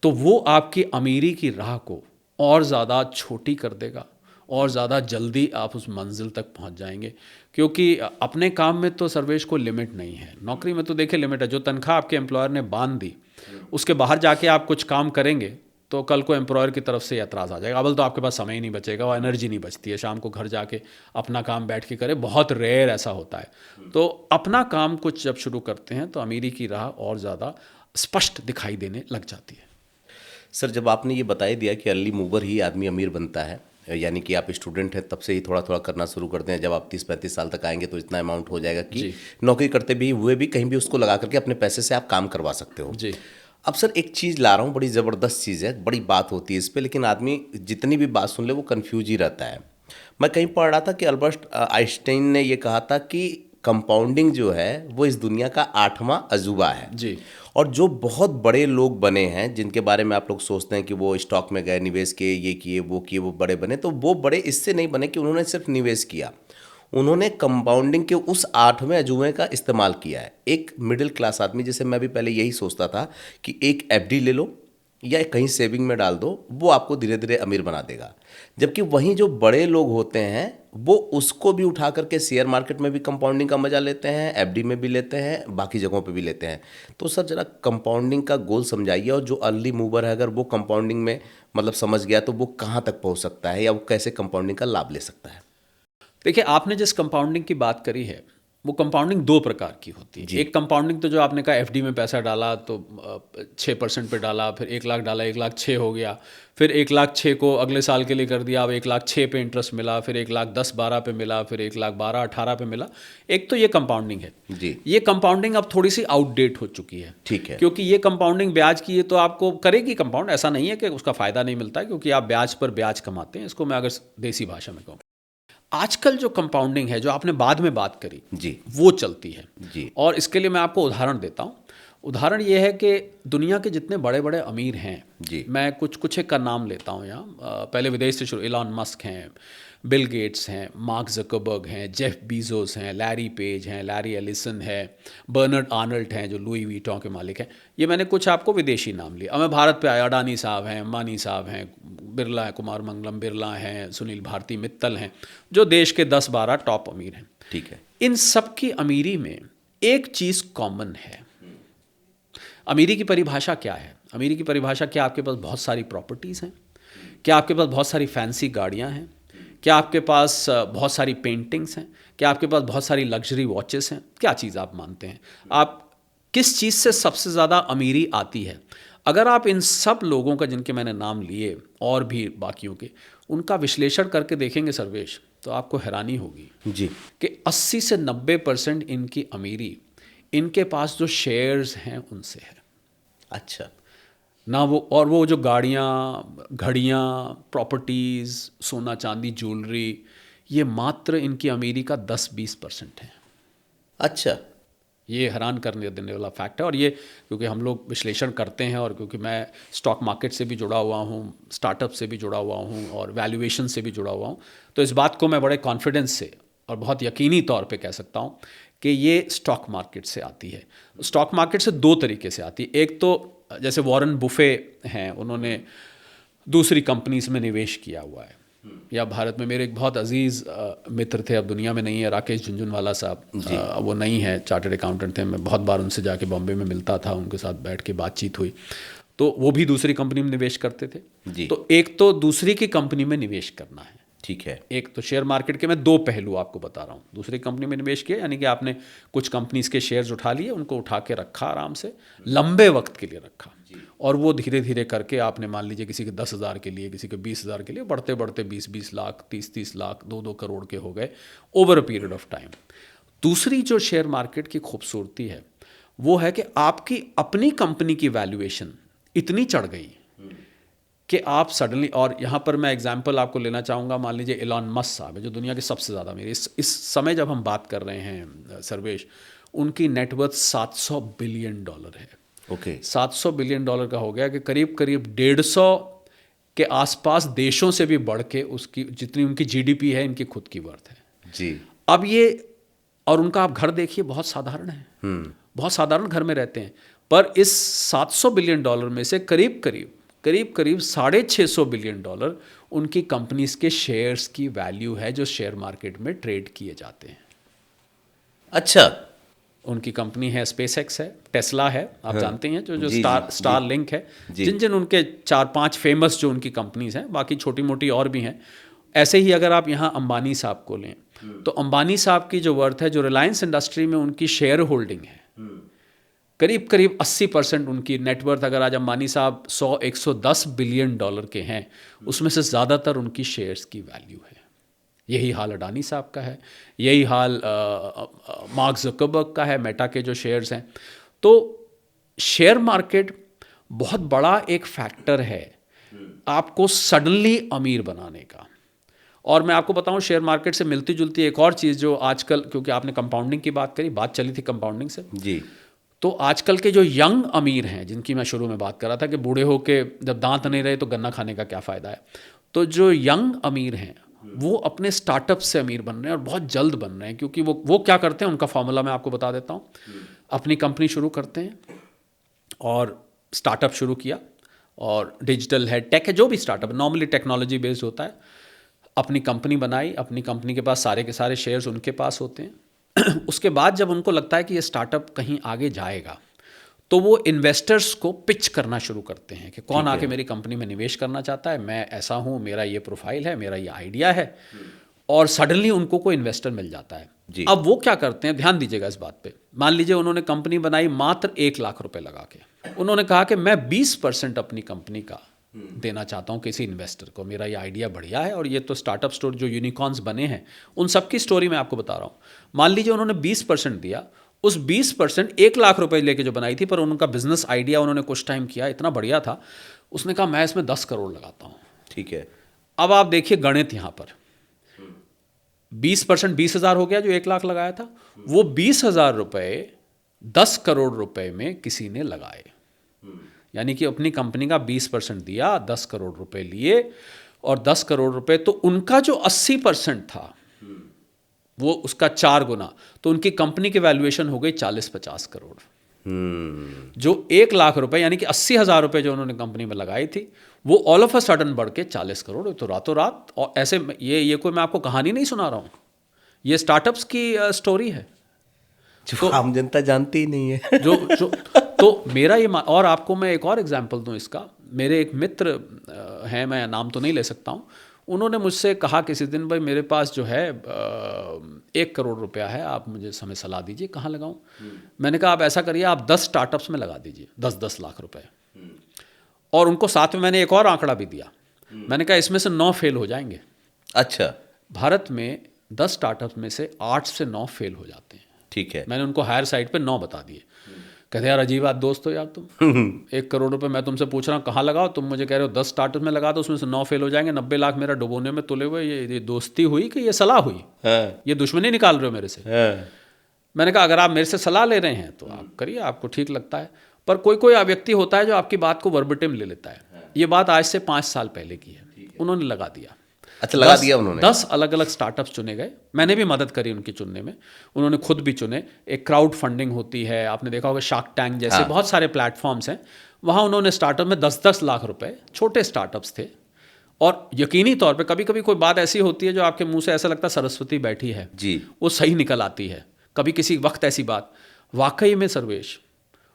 तो वो आपकी अमीरी की राह को और ज़्यादा छोटी कर देगा और ज़्यादा जल्दी आप उस मंजिल तक पहुंच जाएंगे। क्योंकि अपने काम में तो सर्वेश को लिमिट नहीं है, नौकरी में तो देखिए लिमिट है। जो तनख्वाह आपके एम्प्लॉयर ने बांध दी, उसके बाहर जाके आप कुछ काम करेंगे तो कल को एम्प्लॉयर की तरफ से एतराज़ आ जाएगा, अव्वल तो आपके पास समय ही नहीं बचेगा, वो एनर्जी नहीं बचती है शाम को घर जाके अपना काम बैठ के करे, बहुत रेयर ऐसा होता है। तो अपना काम कुछ जब शुरू करते हैं तो अमीरी की राह और ज़्यादा स्पष्ट दिखाई देने लग जाती है। सर जब आपने ये बता ही दिया कि अर्ली मूवर ही आदमी अमीर बनता है, यानी कि आप स्टूडेंट हैं तब से ही थोड़ा थोड़ा करना शुरू करते हैं, जब आप 30-35 साल तक आएंगे तो इतना अमाउंट हो जाएगा कि नौकरी करते भी हुए भी कहीं भी उसको लगा करके अपने पैसे से आप काम करवा सकते हो जी। अब सर एक चीज़ ला रहा हूँ, बड़ी ज़बरदस्त चीज़ है, बड़ी बात होती है इस पे, लेकिन आदमी जितनी भी बात सुन ले वो कंफ्यूज ही रहता है। मैं कहीं पढ़ रहा था कि अल्बर्ट आइंस्टाइन ने ये कहा था कि कंपाउंडिंग जो है वो इस दुनिया का 8वां अजूबा है। जी। और जो बहुत बड़े लोग बने हैं जिनके बारे में आप लोग सोचते हैं कि वो स्टॉक में गए, निवेश किए, ये किए वो बड़े बने, तो वो बड़े इससे नहीं बने कि उन्होंने सिर्फ निवेश किया, उन्होंने कंपाउंडिंग के उस 8वें अजूबे का इस्तेमाल किया है। एक मिडिल क्लास आदमी, जैसे मैं भी पहले यही सोचता था कि एक एफडी ले लो या कहीं सेविंग में डाल दो, वो आपको धीरे धीरे अमीर बना देगा। जबकि वहीं जो बड़े लोग होते हैं वो उसको भी उठा करके शेयर मार्केट में भी कंपाउंडिंग का मजा लेते हैं, एफडी में भी लेते हैं, बाकी जगहों पे भी लेते हैं। तो सर जरा कंपाउंडिंग का गोल समझाइए, और जो अर्ली मूवर है अगर वो कंपाउंडिंग में मतलब समझ गया तो वो कहाँ तक पहुँच सकता है या वो कैसे कंपाउंडिंग का लाभ ले सकता है। देखिए, आपने जिस कंपाउंडिंग की बात करी है वो कंपाउंडिंग दो प्रकार की होती है। एक कंपाउंडिंग तो जो आपने कहा एफडी में पैसा डाला तो 6% पे डाला, फिर 1 लाख डाला, 1,06,000 हो गया, फिर 1,06,000 को अगले साल के लिए कर दिया, अब 1,06,000 पे इंटरेस्ट मिला, फिर 1,10,12 पे मिला, फिर 1,12,18 पे मिला। एक तो ये कंपाउंडिंग है जी। ये कंपाउंडिंग अब थोड़ी सी आउटडेट हो चुकी है। ठीक है। क्योंकि ये कंपाउंडिंग ब्याज की, ये तो आपको करेगी कंपाउंड, ऐसा नहीं है कि उसका फ़ायदा नहीं मिलता है, क्योंकि आप ब्याज पर ब्याज कमाते हैं। इसको मैं अगर देसी भाषा में कहूँ, आजकल जो कंपाउंडिंग है जो आपने बाद में बात करी जी, वो चलती है जी। और इसके लिए मैं आपको उदाहरण देता हूँ। उदाहरण ये है कि दुनिया के जितने बड़े बड़े अमीर हैं जी, मैं कुछ एक का नाम लेता हूँ यहाँ। पहले विदेश से शुरू, इलॉन मस्क हैं, बिल गेट्स हैं, मार्क ज़करबर्ग हैं, जेफ बीजोस हैं, लैरी पेज हैं, लैरी एलिसन है, बर्नार्ड आर्नल्ट हैं जो लुई वीटॉन के मालिक हैं। ये मैंने कुछ आपको विदेशी नाम लिए। अब मैं भारत पे आया, अडानी साहब हैं, अंबानी साहब हैं, बिरला है, कुमार मंगलम बिरला हैं, सुनील भारती मित्तल हैं, जो देश के 10-12 टॉप अमीर हैं। ठीक है। इन सब की अमीरी में एक चीज़ कॉमन है। अमीरी की परिभाषा क्या है? अमीरी की परिभाषा, क्या आपके पास बहुत सारी प्रॉपर्टीज़ हैं? क्या आपके पास बहुत सारी फैंसी गाड़ियाँ हैं? क्या आपके पास बहुत सारी पेंटिंग्स हैं? क्या आपके पास बहुत सारी लग्जरी वॉचेस हैं? क्या चीज़ आप मानते हैं? आप किस चीज़ से सबसे ज़्यादा अमीरी आती है? अगर आप इन सब लोगों का, जिनके मैंने नाम लिए और भी बाकियों के, उनका विश्लेषण करके देखेंगे सर्वेश, तो आपको हैरानी होगी जी कि 80 से 90% इनकी अमीरी इनके पास जो शेयर्स हैं उनसे है। अच्छा। ना वो, और वो जो गाड़ियाँ, घड़ियाँ, प्रॉपर्टीज़, सोना चांदी, ज्वेलरी, ये मात्र इनकी अमीरी का 10-20% है। अच्छा। ये हैरान करने देने वाला फैक्ट है। और ये क्योंकि हम लोग विश्लेषण करते हैं और क्योंकि मैं स्टॉक मार्केट से भी जुड़ा हुआ हूँ, स्टार्टअप से भी जुड़ा हुआ हूँ और वैल्यूएशन से भी जुड़ा हुआ हूँ, तो इस बात को मैं बड़े कॉन्फिडेंस से और बहुत यकीनी तौर पे कह सकता हूँ कि ये स्टॉक मार्केट से आती है। स्टॉक मार्केट से दो तरीके से आती है। एक तो जैसे वॉरेन बुफे हैं, उन्होंने दूसरी कंपनीज में निवेश किया हुआ है। या भारत में मेरे एक बहुत अजीज़ मित्र थे, अब दुनिया में नहीं है, राकेश झुनझुनवाला साहब। वो नहीं है, चार्टर्ड अकाउंटेंट थे। मैं बहुत बार उनसे जाके बॉम्बे में मिलता था, उनके साथ बैठ के बातचीत हुई, तो वो भी दूसरी कंपनी में निवेश करते थे जी। तो एक तो दूसरी की कंपनी में निवेश करना है। ठीक है। एक तो शेयर मार्केट के मैं दो पहलू आपको बता रहा हूँ। दूसरी कंपनी में निवेश किया यानी कि आपने कुछ कंपनीज के शेयर्स उठा लिए, उनको उठा के रखा आराम से, लंबे वक्त के लिए रखा, और वो धीरे धीरे करके आपने, मान लीजिए किसी के 10,000 के लिए, किसी के 20,000 के लिए, बढ़ते बढ़ते 20-20 लाख, 30-30 लाख, 2-2 करोड़ के हो गए over a period of time. दूसरी जो शेयर मार्केट की खूबसूरती है वो है कि आपकी अपनी कंपनी की वैल्यूएशन इतनी चढ़ गई कि आप सडनली, और यहाँ पर मैं एग्जांपल आपको लेना चाहूँगा, मान लीजिए इलॉन मस्क साहब है जो दुनिया के सबसे ज़्यादा अमीर, इस समय जब हम बात कर रहे हैं सर्वेश, उनकी नेटवर्थ $700 बिलियन है। ओके। 700 बिलियन डॉलर का हो गया कि करीब करीब 150 के आसपास देशों से भी बढ़ के उसकी, जितनी उनकी जीडीपी है, इनकी खुद की वर्थ है जी। अब ये, और उनका आप घर देखिए, बहुत साधारण है, बहुत साधारण घर में रहते हैं, पर इस 700 बिलियन डॉलर में से करीब करीब $650 बिलियन उनकी कंपनीज के शेयर्स की वैल्यू है जो शेयर मार्केट में ट्रेड किए जाते हैं। अच्छा। उनकी कंपनी है, स्पेस एक्स है, टेस्ला है, आप जानते हैं, जो जी, स्टार लिंक है, जिन जिन उनके 4-5 फेमस जो उनकी कंपनीज हैं, बाकी छोटी मोटी और भी हैं। ऐसे ही अगर आप यहाँ अंबानी साहब को लें तो अंबानी साहब की जो वर्थ है, जो रिलायंस इंडस्ट्री में उनकी शेयर होल्डिंग है, करीब करीब 80% उनकी नेटवर्थ, अगर आज अंबानी साहब 100-110 बिलियन डॉलर के हैं, उसमें से ज़्यादातर उनकी शेयर्स की वैल्यू है। यही हाल अडानी साहब का है, यही हाल मार्क ज़ुकरबर्ग का है, मेटा के जो शेयर्स हैं। तो शेयर मार्केट बहुत बड़ा एक फैक्टर है आपको सडनली अमीर बनाने का। और मैं आपको बताऊं, शेयर मार्केट से मिलती जुलती एक और चीज़ जो आजकल, क्योंकि आपने कंपाउंडिंग की बात करी, बात चली थी कंपाउंडिंग से जी, तो आजकल के जो यंग अमीर हैं, जिनकी मैं शुरू में बात कर रहा था कि बूढ़े होके जब दांत नहीं रहे तो गन्ना खाने का क्या फ़ायदा है, तो जो यंग अमीर हैं वो अपने स्टार्टअप से अमीर बन रहे हैं और बहुत जल्द बन रहे हैं। क्योंकि वो क्या करते हैं, उनका फॉर्मूला मैं आपको बता देता हूँ। अपनी कंपनी शुरू करते हैं और स्टार्टअप शुरू किया, और डिजिटल है, टेक है, जो भी स्टार्टअप नॉर्मली टेक्नोलॉजी बेस्ड होता है। अपनी कंपनी बनाई, अपनी कंपनी के पास सारे के सारे शेयर्स उनके पास होते हैं। उसके बाद जब उनको लगता है कि ये स्टार्टअप कहीं आगे जाएगा, तो वो इन्वेस्टर्स को पिच करना शुरू करते हैं कि कौन आके मेरी कंपनी में निवेश करना चाहता है, मैं ऐसा हूँ, मेरा ये प्रोफाइल है, मेरा ये आइडिया है। और सडनली उनको कोई इन्वेस्टर मिल जाता है। अब वो क्या करते हैं, ध्यान दीजिएगा इस बात पे। मान लीजिए उन्होंने कंपनी बनाई मात्र 1 लाख रुपए लगा के। उन्होंने कहा कि मैं 20% अपनी कंपनी का देना चाहता हूँ किसी इन्वेस्टर को, मेरा ये आइडिया बढ़िया है। और ये तो स्टार्टअप स्टोरी जो यूनिकॉर्न्स बने हैं उन सबकी स्टोरी मैं आपको बता रहा हूँ। मान लीजिए उन्होंने 20% दिया, उस 20% 1 लाख रुपए लेके जो बनाई थी, पर उनका बिजनेस आइडिया उन्होंने कुछ टाइम किया, इतना बढ़िया था, उसने कहा मैं इसमें 10 करोड़ लगाता हूँ। ठीक है। अब आप देखिए गणित यहाँ पर, 20% 20,000 हो गया जो 1 लाख लगाया था, वो 20,000 रुपये 10 करोड़ रुपए में किसी ने लगाए। यानी कि अपनी कंपनी का 20% दिया, 10 करोड़ रुपए लिए, और 10 करोड़ रुपए तो उनका जो 80% था वो उसका 4 गुना, तो उनकी कंपनी की वैल्यूएशन हो गई 40-50 करोड़। जो 1 लाख रुपए यानी कि 80,000 रुपये जो उन्होंने कंपनी में लगाई थी, वो ऑल ऑफ अ सडन बढ़ के 40 करोड़, तो रातों रात। और ऐसे ये कोई मैं आपको कहानी नहीं सुना रहा हूँ, ये स्टार्टअप्स की स्टोरी है जो आम जनता जानती ही नहीं है। जो तो मेरा ये, और आपको मैं एक और एग्जांपल दूं इसका। मेरे एक मित्र हैं, मैं नाम तो नहीं ले सकता हूँ, उन्होंने मुझसे कहा किसी दिन, भाई मेरे पास जो है 1 करोड़ रुपया है, आप मुझे हमें सलाह दीजिए कहाँ लगाऊं। मैंने कहा आप ऐसा करिए, आप 10 स्टार्टअप्स में लगा दीजिए 10-10 लाख रुपए। और उनको साथ में मैंने एक और आंकड़ा भी दिया, मैंने कहा इसमें से 9 फेल हो जाएंगे। अच्छा। भारत में 10 स्टार्टअप में से 8 से 9 फेल हो जाते हैं। ठीक है। मैंने उनको हायर साइड पे 9 बता दिए। कहते यार अजीब बात दोस्त हो यार तुम, 1 करोड़ रुपए मैं तुमसे पूछ रहा हूँ कहाँ लगाओ, तुम मुझे कह रहे हो 10 स्टार्टअप में लगा दो, उसमें से 9 फेल हो जाएंगे, 90 लाख मेरा डुबोने में तुले हुए। ये दोस्ती हुई कि ये सलाह हुई? ये दुश्मनी निकाल रहे हो मेरे से? मैंने कहा अगर आप मेरे से सलाह ले रहे हैं तो आप करिए, आपको ठीक लगता है। पर कोई कोई व्यक्ति होता है जो आपकी बात को वर्बटिम ले लेता है। ये बात आज से 5 साल पहले की है। उन्होंने लगा दिया। अच्छा, लगा दिया उन्होंने। 10 अलग अलग स्टार्टअप्स चुने गए, मैंने भी मदद करी उनके चुनने में, उन्होंने खुद भी चुने। एक क्राउड फंडिंग होती है, आपने देखा होगा शार्क टैंक जैसे बहुत सारे प्लेटफॉर्म्स हैं, वहाँ उन्होंने स्टार्टअप में 10-10 लाख रुपए, छोटे स्टार्टअप्स थे। और यकीनी तौर पे कभी कभी कोई बात ऐसी होती है जो आपके मुंह से ऐसा लगता है सरस्वती बैठी है जी, वो सही निकल आती है। कभी किसी वक्त ऐसी बात, वाकई में सर्वेश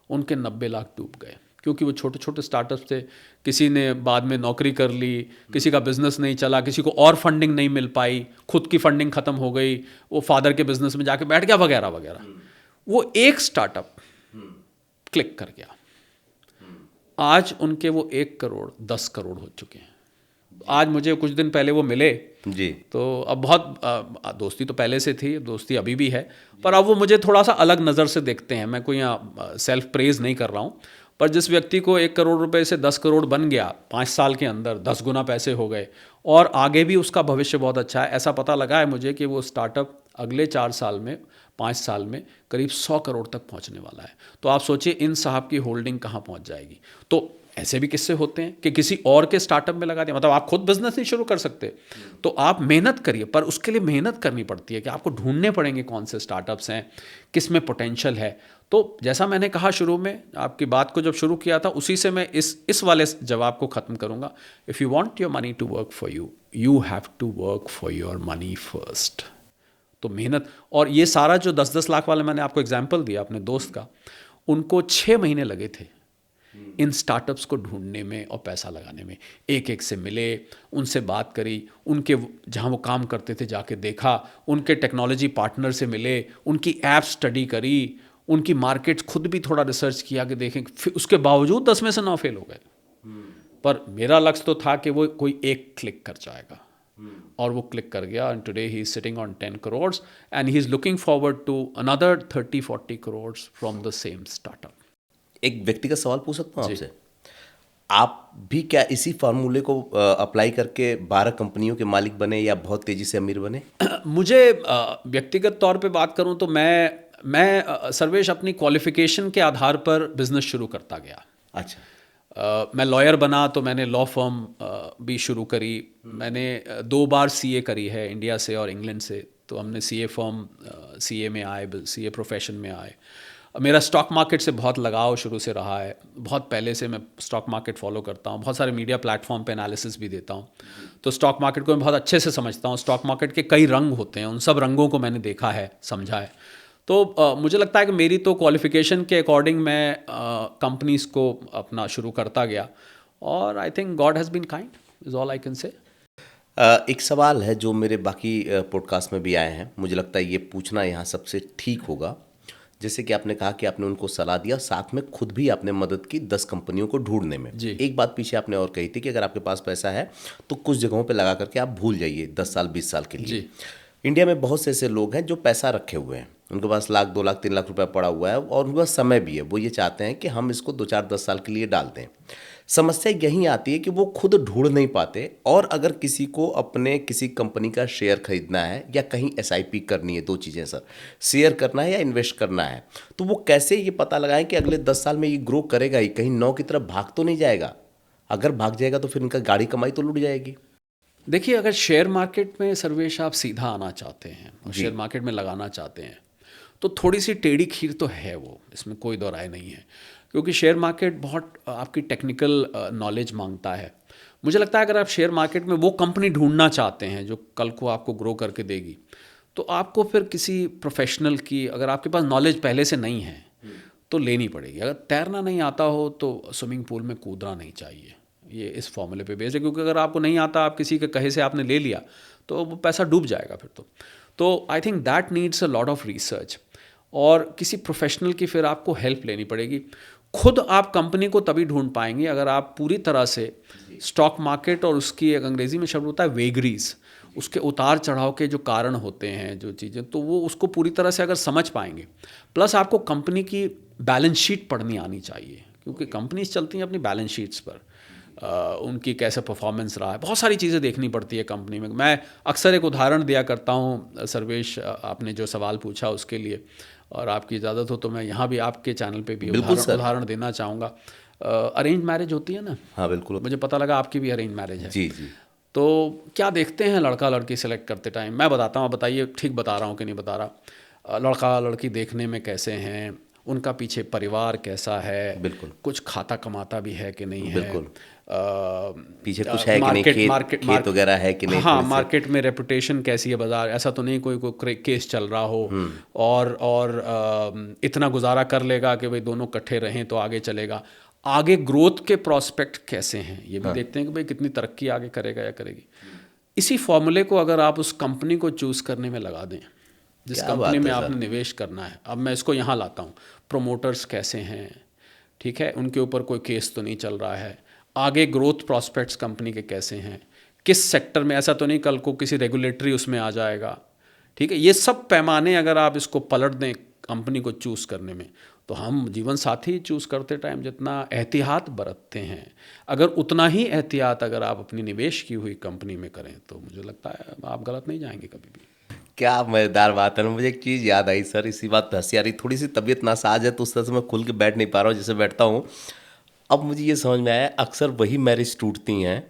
उनके 90 लाख डूब गए, क्योंकि वो छोटे छोटे स्टार्टअप थे। किसी ने बाद में नौकरी कर ली, किसी का बिजनेस नहीं चला, किसी को और फंडिंग नहीं मिल पाई, खुद की फंडिंग खत्म हो गई, वो फादर के बिजनेस में जाके बैठ गया वगैरह वगैरह। वो एक स्टार्टअप क्लिक कर गया, आज उनके वो 1 करोड़ 10 करोड़ हो चुके हैं। आज मुझे कुछ दिन पहले वो मिले जी, तो अब बहुत दोस्ती तो पहले से थी, दोस्ती अभी भी है, पर अब वो मुझे थोड़ा सा अलग नज़र से देखते हैं। मैं कोई यहाँ सेल्फ प्रेज नहीं कर रहा हूँ, पर जिस व्यक्ति को 1 करोड़ रुपए से 10 करोड़ बन गया 5 साल के अंदर, 10 गुना पैसे हो गए, और आगे भी उसका भविष्य बहुत अच्छा है। ऐसा पता लगा है मुझे कि वो स्टार्टअप अगले 4 साल में, 5 साल में करीब 100 करोड़ तक पहुँचने वाला है। तो आप सोचिए इन साहब की होल्डिंग कहाँ पहुँच जाएगी। तो ऐसे भी किस्से होते हैं कि किसी और के स्टार्टअप में लगा दिया, मतलब आप खुद बिजनेस नहीं शुरू कर सकते, तो आप मेहनत करिए, पर उसके लिए मेहनत करनी पड़ती है कि आपको ढूंढने पड़ेंगे कौन से स्टार्टअप्स हैं, किस में पोटेंशियल है। तो जैसा मैंने कहा शुरू में, आपकी बात को जब शुरू किया था, उसी से मैं इस वाले जवाब को ख़त्म करूँगा। If you want your money to work for you, you have to work for your money first. तो मेहनत, और ये सारा जो 10-10 लाख वाले मैंने आपको एग्जाम्पल दिया अपने दोस्त का, उनको 6 महीने लगे थे इन स्टार्टअप्स को ढूंढने में और पैसा लगाने में। एक एक से मिले, उनसे बात करी, उनके जहाँ वो काम करते थे जाके देखा, उनके टेक्नोलॉजी पार्टनर से मिले, उनकी ऐप स्टडी करी, उनकी मार्केट्स खुद भी थोड़ा रिसर्च किया कि देखें, फिर उसके बावजूद 10 में से 9 फेल हो गए। पर मेरा लक्ष्य तो था कि वो कोई एक क्लिक कर जाएगा, और वो क्लिक कर गया, and today he is sitting on 10 crore and he is looking forward to another 30-40 crore from the same startup. एक व्यक्तिगत सवाल पूछ सकता हूँ जी। आपसे? आप भी क्या इसी फार्मूले को अप्लाई करके 12 कंपनियों के मालिक बने या बहुत तेजी से अमीर बने? मुझे व्यक्तिगत तौर पे बात करूं तो मैं सर्वेश अपनी क्वालिफिकेशन के आधार पर बिजनेस शुरू करता गया। अच्छा। मैं लॉयर बना तो मैंने लॉ फर्म भी शुरू करी। मैंने 2 बार सीए करी है, इंडिया से और इंग्लैंड से। तो हमने सीए फर्म, सीए में आए, सीए प्रोफेशन में आए। मेरा स्टॉक मार्केट से बहुत लगाव शुरू से रहा है, बहुत पहले से मैं स्टॉक मार्केट फॉलो करता हूँ, बहुत सारे मीडिया प्लेटफॉर्म पे एनालिसिस भी देता हूँ। तो स्टॉक मार्केट को मैं बहुत अच्छे से समझता हूँ। स्टॉक मार्केट के कई रंग होते हैं, उन सब रंगों को मैंने देखा है, समझा है। तो मुझे लगता है कि मेरी तो क्वालिफिकेशन के अकॉर्डिंग मैं कंपनीज को अपना शुरू करता गया, और I think God has been kind, is all I can say. एक सवाल है जो मेरे बाकी पॉडकास्ट में भी आए हैं, मुझे लगता है ये पूछना यहाँ सबसे ठीक होगा। जैसे कि आपने कहा कि आपने उनको सलाह दिया, साथ में खुद भी आपने मदद की 10 कंपनियों को ढूंढने में। जी। एक बात पीछे आपने और कही थी कि अगर आपके पास पैसा है तो कुछ जगहों पे लगा करके आप भूल जाइए 10 साल 20 साल के लिए। जी। इंडिया में बहुत से ऐसे लोग हैं जो पैसा रखे हुए हैं, उनके पास लाख 2 लाख 3 लाख रुपया पड़ा हुआ है और उनके पास समय भी है। वो ये चाहते हैं कि हम इसको 2-4-10 साल के लिए डाल दें। समस्या यही आती है कि वो खुद ढूंढ नहीं पाते, और अगर किसी को अपने किसी कंपनी का शेयर खरीदना है या कहीं एसआईपी करनी है, 2 चीज़ें सर, शेयर करना है या इन्वेस्ट करना है, तो वो कैसे ये पता लगाएं कि अगले 10 साल में ये ग्रो करेगा ही, कहीं 9 की तरफ भाग तो नहीं जाएगा? अगर भाग जाएगा तो फिर इनका गाड़ी कमाई तो लुट जाएगी। देखिए, अगर शेयर मार्केट में सर्वेश आप सीधा आना चाहते हैं और जी। शेयर मार्केट में लगाना चाहते हैं, तो थोड़ी सी टेढ़ी खीर तो है वो, इसमें कोई दो राय नहीं है। क्योंकि शेयर मार्केट बहुत आपकी टेक्निकल नॉलेज मांगता है। मुझे लगता है अगर आप शेयर मार्केट में वो कंपनी ढूंढना चाहते हैं जो कल को आपको ग्रो करके देगी, तो आपको फिर किसी प्रोफेशनल की, अगर आपके पास नॉलेज पहले से नहीं है तो लेनी पड़ेगी। अगर तैरना नहीं आता हो तो स्विमिंग पूल में कूदना नहीं चाहिए। ये इस फॉर्मूले पे बेस्ड है, क्योंकि अगर आपको नहीं आता, आप किसी के कहे से आपने ले लिया, तो वो पैसा डूब जाएगा फिर तो I think that needs a lot of research, और किसी प्रोफेशनल की फिर आपको हेल्प लेनी पड़ेगी। खुद आप कंपनी को तभी ढूंढ पाएंगे अगर आप पूरी तरह से स्टॉक मार्केट और उसकी, एक अंग्रेजी में शब्द होता है वेगरीज, उसके उतार चढ़ाव के जो कारण होते हैं, जो चीज़ें, तो वो उसको पूरी तरह से अगर समझ पाएंगे। प्लस आपको कंपनी की बैलेंस शीट पढ़नी आनी चाहिए, क्योंकि कंपनीज चलती हैं अपनी बैलेंस शीट्स पर। उनकी कैसे परफॉर्मेंस रहा है, बहुत सारी चीज़ें देखनी पड़ती है कंपनी में। मैं अक्सर एक उदाहरण दिया करता हूँ सर्वेश, आपने जो सवाल पूछा उसके लिए, और आपकी इजाज़त हो तो मैं यहाँ भी आपके चैनल पे भी उदाहरण देना चाहूँगा। अरेंज मैरिज होती है ना? हाँ, बिल्कुल। मुझे पता लगा आपकी भी अरेंज मैरिज है। जी जी। तो क्या देखते हैं लड़का लड़की सेलेक्ट करते टाइम? मैं बताता हूँ, आप बताइए ठीक बता रहा हूँ कि नहीं बता रहा। लड़का लड़की देखने में कैसे हैं, उनका पीछे परिवार कैसा है, बिल्कुल, कुछ खाता कमाता भी है कि नहीं है, बिल्कुल, पीछे कुछ है कि नहीं, खेत वगैरह है कि नहीं, हाँ, मार्केट में रेपुटेशन कैसी है, बाजार, ऐसा तो नहीं कोई केस चल रहा हो, और इतना गुजारा कर लेगा कि भाई दोनों इकट्ठे रहें तो आगे चलेगा। आगे ग्रोथ के प्रोस्पेक्ट कैसे हैं, ये भी देखते हैं कि भाई कितनी तरक्की आगे करेगा या करेगी। इसी फॉर्मूले को अगर आप उस कंपनी को चूज़ करने में लगा दें जिस कंपनी में आपने निवेश करना है। अब मैं इसको यहाँ लाता हूँ, प्रोमोटर्स कैसे हैं, ठीक है, उनके ऊपर कोई केस तो नहीं चल रहा है, आगे ग्रोथ प्रॉस्पेक्ट्स कंपनी के कैसे हैं, किस सेक्टर में, ऐसा तो नहीं कल को किसी रेगुलेटरी उसमें आ जाएगा, ठीक है। ये सब पैमाने अगर आप इसको पलट दें कंपनी को चूज़ करने में, तो हम जीवन साथी चूज़ करते टाइम जितना एहतियात बरतते हैं, अगर उतना ही एहतियात अगर आप अपनी निवेश की हुई कंपनी में करें, तो मुझे लगता है आप गलत नहीं जाएंगे कभी भी। क्या मज़ेदार बात है ना। मुझे एक चीज़ याद आई सर, इसी बात पे हंसी आ रही, थोड़ी सी तबीयत नासाज है तो उस तरह से मैं खुल के बैठ नहीं पा रहा हूँ जैसे बैठता हूँ। अब मुझे ये समझ में आया, अक्सर वही मैरिज टूटती हैं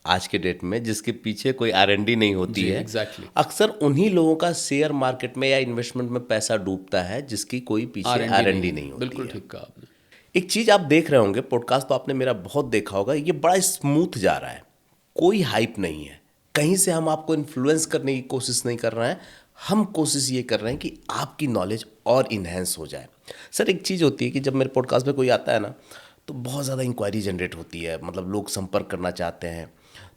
आज के डेट में जिसके पीछे कोई R&D नहीं होती है। एग्जैक्टली। अक्सर उन्हीं लोगों का शेयर मार्केट में या इन्वेस्टमेंट में पैसा डूबता है जिसकी कोई पीछे R&D नहीं होती। बिल्कुल ठीक कहा आपने। एक चीज़ आप देख रहे होंगे, पॉडकास्ट तो आपने मेरा बहुत देखा होगा, ये बड़ा स्मूथ जा रहा है, कोई हाइप नहीं है, कहीं से हम आपको इन्फ्लुएंस करने की कोशिश नहीं कर रहे हैं। हम कोशिश ये कर रहे हैं कि आपकी नॉलेज और इन्हेंस हो जाए। सर, एक चीज़ होती है कि जब मेरे पॉडकास्ट में कोई आता है ना, तो बहुत ज़्यादा इंक्वायरी जनरेट होती है, मतलब लोग संपर्क करना चाहते हैं।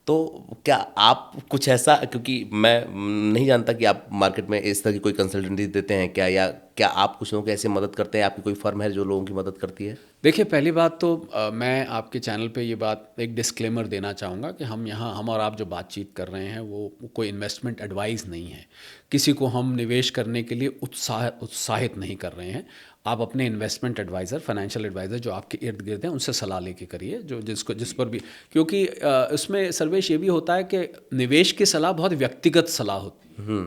तो क्या आप कुछ ऐसा, क्योंकि मैं नहीं जानता कि आप मार्केट में इस तरह की कोई कंसल्टेंसी देते हैं क्या, या क्या आप कुछ लोगों की ऐसे मदद करते हैं? आपकी कोई फर्म है जो लोगों की मदद करती है? देखिए, पहली बात तो मैं आपके चैनल पे ये बात एक डिस्क्लेमर देना चाहूँगा कि हम और आप जो बातचीत कर रहे हैं वो कोई इन्वेस्टमेंट एडवाइस नहीं है। किसी को हम निवेश करने के लिए उत्साहित नहीं कर रहे हैं। आप अपने इन्वेस्टमेंट एडवाइज़र, फाइनेंशियल एडवाइज़र जो आपके इर्द गिर्द हैं, उनसे सलाह लेके करिए, जो जिस पर भी, क्योंकि इसमें सर्वेश ये भी होता है कि निवेश की सलाह बहुत व्यक्तिगत सलाह होती है।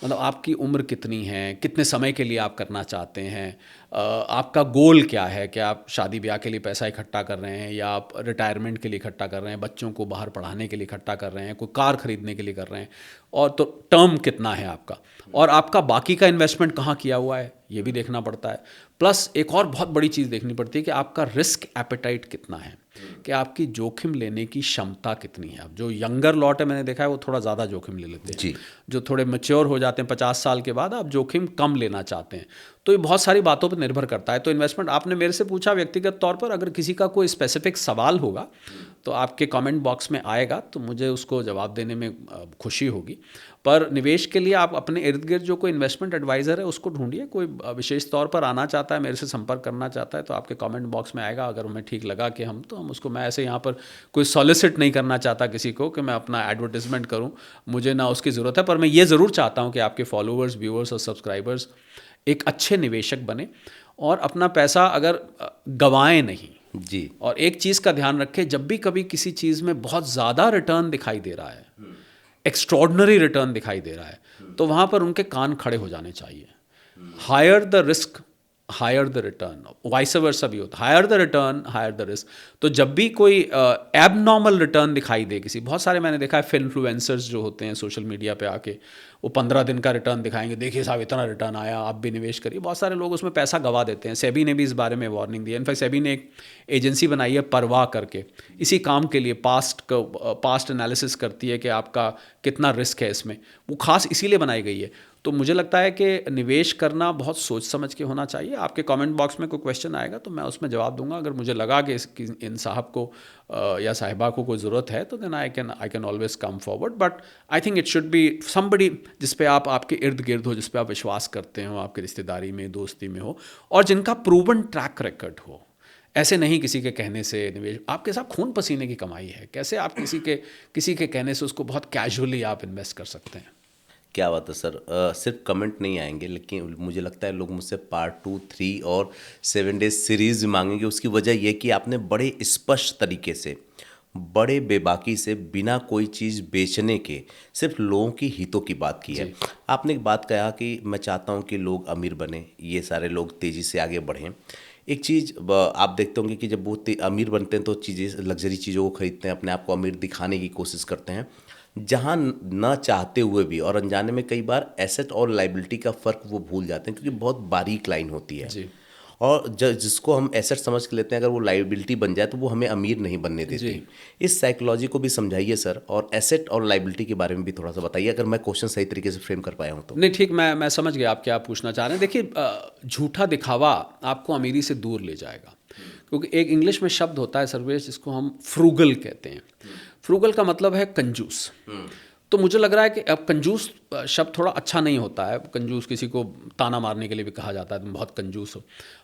मतलब आपकी उम्र कितनी है, कितने समय के लिए आप करना चाहते हैं, आपका गोल क्या है, कि आप शादी ब्याह के लिए पैसा इकट्ठा कर रहे हैं या आप रिटायरमेंट के लिए इकट्ठा कर रहे हैं, बच्चों को बाहर पढ़ाने के लिए इकट्ठा कर रहे हैं, कोई कार खरीदने के लिए कर रहे हैं, और तो टर्म कितना है आपका, और आपका बाकी का इन्वेस्टमेंट कहाँ किया हुआ है, ये भी देखना पड़ता है। प्लस एक और बहुत बड़ी चीज़ देखनी पड़ती है कि आपका रिस्क एपेटाइट कितना है, कि आपकी जोखिम लेने की क्षमता कितनी है। अब जो यंगर लॉट है, मैंने देखा है वो थोड़ा ज़्यादा जोखिम ले लेते हैं जी। जो थोड़े मैच्योर हो जाते हैं 50 साल के बाद, आप जोखिम कम लेना चाहते हैं। तो ये बहुत सारी बातों पर निर्भर करता है। तो इन्वेस्टमेंट आपने मेरे से पूछा व्यक्तिगत तौर पर, अगर किसी का कोई स्पेसिफिक सवाल होगा तो आपके कमेंट बॉक्स में आएगा, तो मुझे उसको जवाब देने में खुशी होगी। पर निवेश के लिए आप अपने इर्द गिर्द जो कोई इन्वेस्टमेंट एडवाइज़र है उसको ढूंढिए। कोई विशेष तौर पर आना चाहता है, मेरे से संपर्क करना चाहता है, तो आपके कमेंट बॉक्स में आएगा। अगर हमें ठीक लगा कि हम उसको, मैं ऐसे यहाँ पर कोई सॉलिसिट नहीं करना चाहता किसी को कि मैं अपना एडवर्टिजमेंट करूँ, मुझे ना उसकी ज़रूरत है। पर मैं ये ज़रूर चाहता हूँ कि आपके फॉलोअर्स, व्यूअर्स और सब्सक्राइबर्स एक अच्छे निवेशक बने और अपना पैसा अगर गंवाएं नहीं जी। और एक चीज़ का ध्यान रखें, जब भी कभी किसी चीज़ में बहुत ज़्यादा रिटर्न दिखाई दे रहा है, एक्स्ट्रॉर्डनरी रिटर्न दिखाई दे रहा है, तो वहाँ पर उनके कान खड़े हो जाने चाहिए। Higher the risk higher the return, vice versa भी होता है, higher the return higher the risk. तो जब भी कोई एबनॉर्मल रिटर्न दिखाई दे किसी, बहुत सारे मैंने देखा है इन्फ्लुएंसर्स जो होते हैं सोशल मीडिया पे आके, वो 15 दिन का रिटर्न दिखाएंगे, देखिए साहब इतना रिटर्न आया, आप भी निवेश करिए। बहुत सारे लोग उसमें पैसा गंवा देते हैं। सेबी ने भी इस बारे में वार्निंग दी है। इनफैक्ट सेबी ने एक एजेंसी बनाई है परवाह करके, इसी काम के लिए पास्ट एनालिसिस करती है कि आपका कितना रिस्क है इसमें, वो खास इसीलिए बनाई गई है। तो मुझे लगता है कि निवेश करना बहुत सोच समझ के होना चाहिए। आपके कमेंट बॉक्स में कोई क्वेश्चन आएगा तो मैं उसमें जवाब दूंगा। अगर मुझे लगा कि इन साहब को या साहिबा को कोई ज़रूरत है तो then I can always come forward. But I think it should be somebody जिस पे आपके इर्द गिर्द हो, जिस पे आप विश्वास करते हो, आपकी रिश्तेदारी में, दोस्ती में हो, और जिनका प्रूवन ट्रैक रिकॉर्ड हो। ऐसे नहीं किसी के कहने से निवेश, आपके साथ खून पसीने की कमाई है, कैसे आप किसी के कहने से उसको बहुत कैजुअली आप इन्वेस्ट कर सकते हैं। क्या बात है सर। सिर्फ कमेंट नहीं आएंगे, लेकिन मुझे लगता है लोग मुझसे पार्ट 2, 3 और 7 डेज सीरीज़ मांगेंगे। उसकी वजह यह कि आपने बड़े स्पष्ट तरीके से, बड़े बेबाकी से, बिना कोई चीज़ बेचने के सिर्फ लोगों की हितों की बात की है। आपने एक बात कहा कि मैं चाहता हूं कि लोग अमीर बने, ये सारे लोग तेज़ी से आगे बढ़ें। एक चीज़ आप देखते होंगे कि जब वो अमीर बनते हैं तो चीज़ें, लग्जरी चीज़ों को खरीदते हैं, अपने आप को अमीर दिखाने की कोशिश करते हैं, जहाँ न चाहते हुए भी और अनजाने में कई बार एसेट और लाइबिलिटी का फ़र्क वो भूल जाते हैं, क्योंकि बहुत बारीक लाइन होती है। जी। और जिसको हम एसेट समझ के लेते हैं, अगर वो लाइबिलिटी बन जाए तो वो हमें अमीर नहीं बनने देती। इस साइकोलॉजी को भी समझाइए सर, और एसेट और लाइबिलिटी के बारे में भी थोड़ा सा बताइए, अगर मैं क्वेश्चन सही तरीके से फ्रेम कर पाया हूँ तो। नहीं, ठीक, मैं समझ गया आप क्या पूछना चाह रहे हैं। देखिए, झूठा दिखावा आपको अमीरी से दूर ले जाएगा, क्योंकि एक इंग्लिश में शब्द होता है सर्वेश जिसको हम फ्रूगल कहते हैं। फ्रूगल का मतलब है कंजूस। तो मुझे लग रहा है कि अब कंजूस शब्द थोड़ा अच्छा नहीं होता है। कंजूस किसी को ताना मारने के लिए भी कहा जाता है, तुम बहुत कंजूस हो।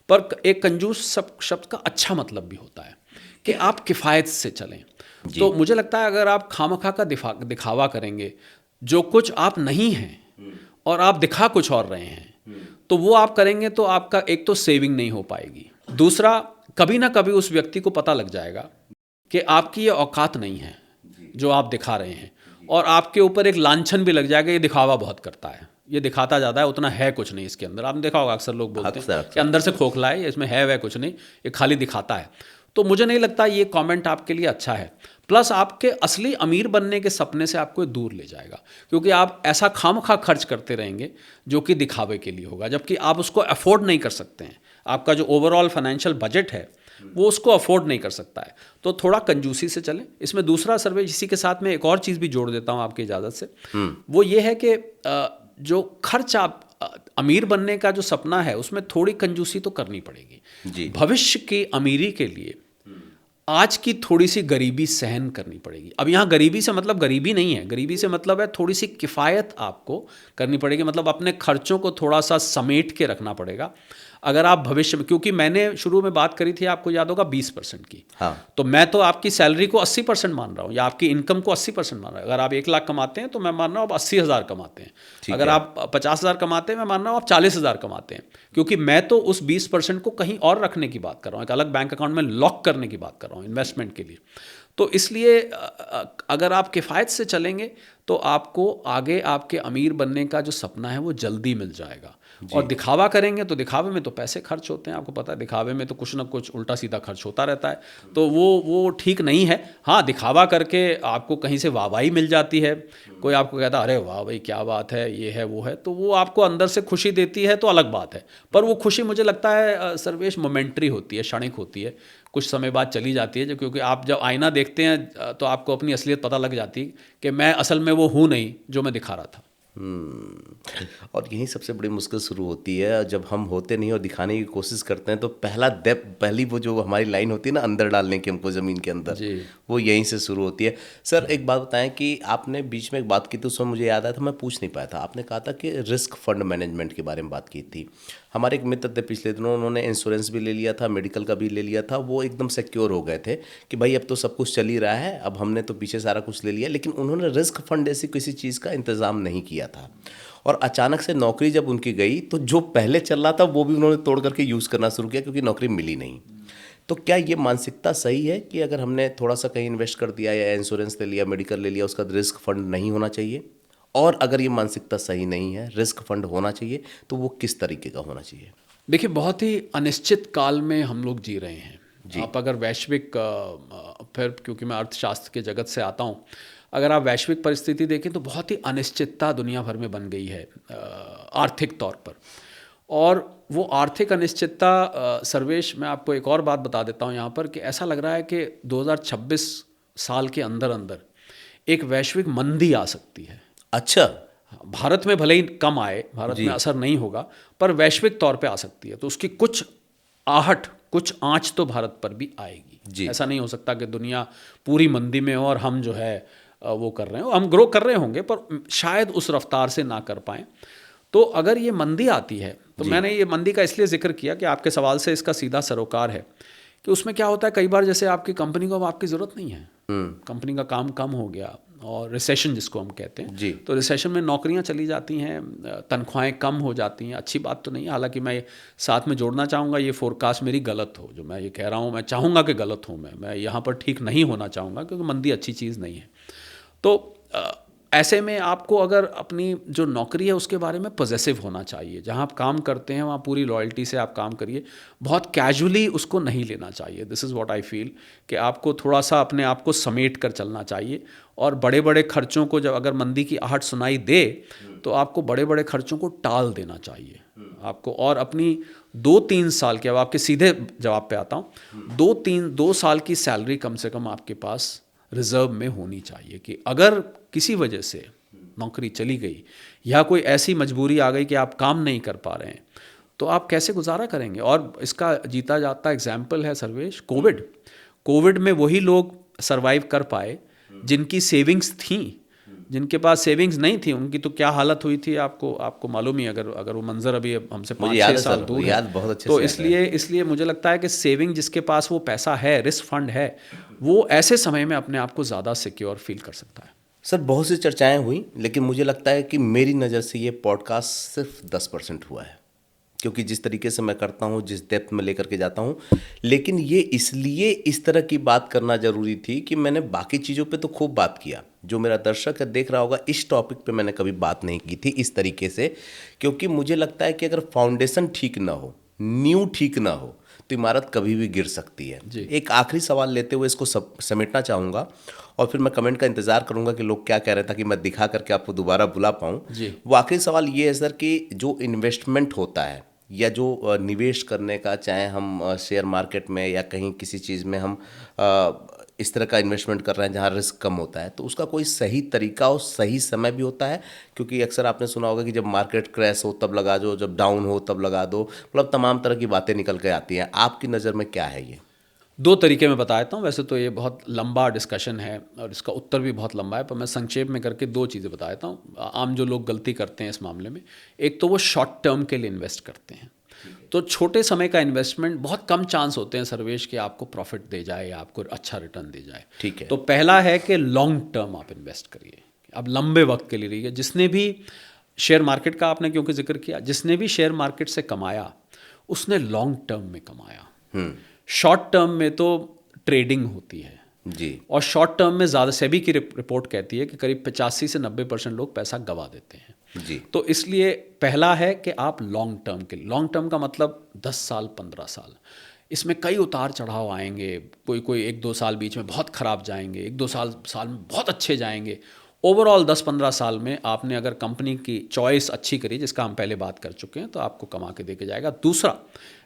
पर एक कंजूस शब्द का अच्छा मतलब भी होता है कि आप किफ़ायत से चलें। तो मुझे लगता है अगर आप खामखा का दिखावा करेंगे, जो कुछ आप नहीं हैं और आप दिखा कुछ और रहे हैं, तो वो आप करेंगे तो आपका एक तो सेविंग नहीं हो पाएगी, दूसरा कभी ना कभी उस व्यक्ति को पता लग जाएगा कि आपकी ये औकात नहीं है जो आप दिखा रहे हैं, और आपके ऊपर एक लांछन भी लग जाएगा, ये दिखावा बहुत करता है, ये दिखाता ज़्यादा है, उतना है कुछ नहीं इसके अंदर। आपने देखा होगा अक्सर लोग बोलते हैं कि अंदर से खोखला है, इसमें है वह कुछ नहीं, ये खाली दिखाता है। तो मुझे नहीं लगता ये कमेंट आपके लिए अच्छा है। प्लस आपके असली अमीर बनने के सपने से आपको दूर ले जाएगा, क्योंकि आप ऐसा खामखा खर्च करते रहेंगे जो कि दिखावे के लिए होगा, जबकि आप उसको अफोर्ड नहीं कर सकते हैं। आपका जो ओवरऑल फाइनेंशियल बजट है वो उसको अफोर्ड नहीं कर सकता है। तो थोड़ा कंजूसी से चलें। इसमें दूसरा सर्वे, इसी के साथ में एक और चीज़ भी जोड़ देता हूँ आपकी इजाज़त से, वो ये है कि जो खर्च आप अमीर बनने का जो सपना है उसमें थोड़ी कंजूसी तो करनी पड़ेगी। भविष्य की अमीरी के लिए आज की थोड़ी सी गरीबी सहन करनी पड़ेगी। अब यहाँ गरीबी से मतलब गरीबी नहीं है, गरीबी से मतलब है थोड़ी सी किफ़ायत आपको करनी पड़ेगी, मतलब अपने खर्चों को थोड़ा सा समेट के रखना पड़ेगा। अगर आप भविष्य में, क्योंकि मैंने शुरू में बात करी थी आपको याद होगा 20% की, हाँ। तो मैं तो आपकी सैलरी को 80% मान रहा हूँ या आपकी इनकम को 80% मान रहा हूँ। अगर आप 1 लाख कमाते हैं तो मैं मान रहा हूँ आप 80,000 कमाते हैं। ठीक अगर है। आप 50,000 कमाते हैं मैं मान रहा हूँ आप 40,000 कमाते हैं, क्योंकि मैं तो उस 20% को कहीं और रखने की बात कर रहा हूँ, एक अलग बैंक अकाउंट में लॉक करने की बात कर रहा हूँ इन्वेस्टमेंट के लिए। तो इसलिए अगर आप किफ़ायत से चलेंगे तो आपको आगे आपके अमीर बनने का जो सपना है वो जल्दी मिल जाएगा। और दिखावा करेंगे तो दिखावे में तो पैसे खर्च होते हैं, आपको पता है, दिखावे में तो कुछ ना कुछ उल्टा सीधा खर्च होता रहता है, तो वो ठीक नहीं है। हाँ, दिखावा करके आपको कहीं से वाहवाही मिल जाती है, कोई आपको कहता है अरे वाह भाई क्या बात है, ये है वो है, तो वो आपको अंदर से खुशी देती है तो अलग बात है। पर वो खुशी मुझे लगता है सर्वेश मोमेंट्री होती है, क्षणिक होती है, कुछ समय बाद चली जाती है, क्योंकि आप जब आईना देखते हैं तो आपको अपनी असलियत पता लग जाती है कि मैं असल में वो हूँ नहीं जो मैं दिखा रहा था। और यही सबसे बड़ी मुश्किल शुरू होती है जब हम होते नहीं और दिखाने की कोशिश करते हैं, तो पहली वो जो हमारी लाइन होती है ना अंदर डालने की हमको ज़मीन के अंदर, जी। वो यहीं से शुरू होती है। सर एक बात बताएं कि आपने बीच में एक बात की थी, उसमें मुझे याद आया था, मैं पूछ नहीं पाया था। आपने कहा था कि रिस्क फंड मैनेजमेंट के बारे में बात की थी। हमारे एक मित्र थे पिछले दिनों, उन्होंने इंश्योरेंस भी ले लिया था, मेडिकल का भी ले लिया था, वो एकदम सिक्योर हो गए थे कि भाई अब तो सब कुछ चल ही रहा है, अब हमने तो पीछे सारा कुछ ले लिया, लेकिन उन्होंने रिस्क फंड ऐसी किसी चीज़ का इंतज़ाम नहीं किया था। और अचानक से नौकरी जब उनकी गई तो जो पहले चल रहा था वो भी उन्होंने तोड़ करके यूज़ करना शुरू किया, क्योंकि नौकरी मिली नहीं। तो क्या ये मानसिकता सही है कि अगर हमने थोड़ा सा कहीं इन्वेस्ट कर दिया या इंश्योरेंस ले लिया, मेडिकल ले लिया, उसका रिस्क फंड नहीं होना चाहिए? और अगर ये मानसिकता सही नहीं है, रिस्क फंड होना चाहिए, तो वो किस तरीके का होना चाहिए? देखिए, बहुत ही अनिश्चित काल में हम लोग जी रहे हैं। आप अगर वैश्विक फिर क्योंकि मैं अर्थशास्त्र के जगत से आता हूँ, अगर आप वैश्विक परिस्थिति देखें तो बहुत ही अनिश्चितता दुनिया भर में बन गई है आर्थिक तौर पर। और वो आर्थिक अनिश्चितता, सर्वेश, मैं आपको एक और बात बता देता हूँ यहाँ पर, कि ऐसा लग रहा है कि 2026 साल के अंदर अंदर एक वैश्विक मंदी आ सकती है। अच्छा। भारत में भले ही कम आए, भारत में असर नहीं होगा, पर वैश्विक तौर पे आ सकती है। तो उसकी कुछ आहट, कुछ आँच तो भारत पर भी आएगी। ऐसा नहीं हो सकता कि दुनिया पूरी मंदी में हो और हम जो है वो कर रहे हो, हम ग्रो कर रहे होंगे पर शायद उस रफ्तार से ना कर पाएँ। तो अगर ये मंदी आती है, तो मैंने ये मंदी का इसलिए जिक्र किया कि आपके सवाल से इसका सीधा सरोकार है कि उसमें क्या होता है, कई बार जैसे आपकी कंपनी को अब आपकी ज़रूरत नहीं है, कंपनी का काम कम हो गया, और रिसेशन जिसको हम कहते हैं, तो रिसेशन में नौकरियां चली जाती हैं, तनख्वाहें कम हो जाती हैं। अच्छी बात तो नहीं है, हालांकि मैं साथ में जोड़ना चाहूँगा, ये फोरकास्ट मेरी गलत हो, जो मैं ये कह रहा हूँ मैं चाहूँगा कि गलत हूँ, मैं यहाँ पर ठीक नहीं होना चाहूँगा, क्योंकि मंदी अच्छी चीज़ नहीं है। तो ऐसे में आपको अगर अपनी जो नौकरी है उसके बारे में पॉजिटिव होना चाहिए। जहाँ आप काम करते हैं वहाँ पूरी लॉयल्टी से आप काम करिए, बहुत कैजुअली उसको नहीं लेना चाहिए। This is what I feel, कि आपको थोड़ा सा अपने आप को समेट कर चलना चाहिए, और बड़े बड़े खर्चों को, जब अगर मंदी की आहट सुनाई दे तो आपको बड़े बड़े खर्चों को टाल देना चाहिए आपको। और अपनी 2-3 साल की, अब आपके सीधे जवाब पे आता हूँ, 2 साल की सैलरी कम से कम आपके पास रिजर्व में होनी चाहिए, कि अगर किसी वजह से नौकरी चली गई या कोई ऐसी मजबूरी आ गई कि आप काम नहीं कर पा रहे हैं, तो आप कैसे गुजारा करेंगे। और इसका जीता जाता एग्जाम्पल है सर्वेश, कोविड में वही लोग सरवाइव कर पाए जिनकी सेविंग्स थी। जिनके पास सेविंग्स नहीं थी उनकी तो क्या हालत हुई थी, आपको मालूम ही, अगर वो मंजर अभी हमसे 5-6 साल दूर है, तो इसलिए मुझे लगता है कि सेविंग, जिसके पास वो पैसा है, रिस्क फंड है, वो ऐसे समय में अपने आप को ज़्यादा सिक्योर फील कर सकता है। सर बहुत सी चर्चाएं हुई, लेकिन मुझे लगता है कि मेरी नज़र से ये पॉडकास्ट सिर्फ 10% हुआ है, क्योंकि जिस तरीके से मैं करता हूँ, जिस डेप्थ में लेकर के जाता हूँ, लेकिन ये इसलिए इस तरह की बात करना ज़रूरी थी कि मैंने बाकी चीज़ों पे तो खूब बात किया, जो मेरा दर्शक है देख रहा होगा, इस टॉपिक पे मैंने कभी बात नहीं की थी इस तरीके से, क्योंकि मुझे लगता है कि अगर फाउंडेशन ठीक ना हो, नींव ठीक ना हो, तो इमारत कभी भी गिर सकती है। एक आखिरी सवाल लेते हुए इसको समेटना चाहूँगा, और फिर मैं कमेंट का इंतज़ार करूँगा कि लोग क्या कह रहे हैं, ताकि मैं दिखा करके आपको दोबारा बुला पाऊँ। वो आखिरी सवाल ये है सर, कि जो इन्वेस्टमेंट होता है या जो निवेश करने का, चाहे हम शेयर मार्केट में या कहीं किसी चीज़ में हम इस तरह का इन्वेस्टमेंट कर रहे हैं जहाँ रिस्क कम होता है, तो उसका कोई सही तरीका और सही समय भी होता है? क्योंकि अक्सर आपने सुना होगा कि जब मार्केट क्रैश हो तब लगा दो, जब डाउन हो तब लगा दो, मतलब तमाम तरह की बातें निकल के आती हैं। आपकी नज़र में क्या है ये? दो तरीके में बताता हूँ। वैसे तो ये बहुत लंबा डिस्कशन है और इसका उत्तर भी बहुत लंबा है, पर मैं संक्षेप में करके दो चीज़ें बताता हूँ। आम जो लोग गलती करते हैं इस मामले में, एक तो वो शॉर्ट टर्म के लिए इन्वेस्ट करते हैं। तो छोटे समय का इन्वेस्टमेंट बहुत कम चांस होते हैं सर्वेश कि आपको प्रॉफिट दे जाए या आपको अच्छा रिटर्न दे जाए। ठीक है। तो पहला है कि लॉन्ग टर्म आप इन्वेस्ट करिए, अब लंबे वक्त के लिए रहिए। जिसने भी शेयर मार्केट का आपने क्योंकि जिक्र किया, जिसने भी शेयर मार्केट से कमाया उसने लॉन्ग टर्म में कमाया। शॉर्ट टर्म में तो ट्रेडिंग होती है जी, और शॉर्ट टर्म में ज़्यादा, सेबी की रिपोर्ट कहती है कि करीब 85 से 90% लोग पैसा गंवा देते हैं जी। तो इसलिए पहला है कि आप लॉन्ग टर्म के लिए, लॉन्ग टर्म का मतलब 10 साल 15 साल, इसमें कई उतार चढ़ाव आएंगे। कोई 1-2 साल बीच में बहुत ख़राब जाएंगे, 1-2 साल में बहुत अच्छे जाएंगे। ओवरऑल 10-15 साल में आपने अगर कंपनी की चॉइस अच्छी करी, जिसका हम पहले बात कर चुके हैं, तो आपको कमा के दे के जाएगा। दूसरा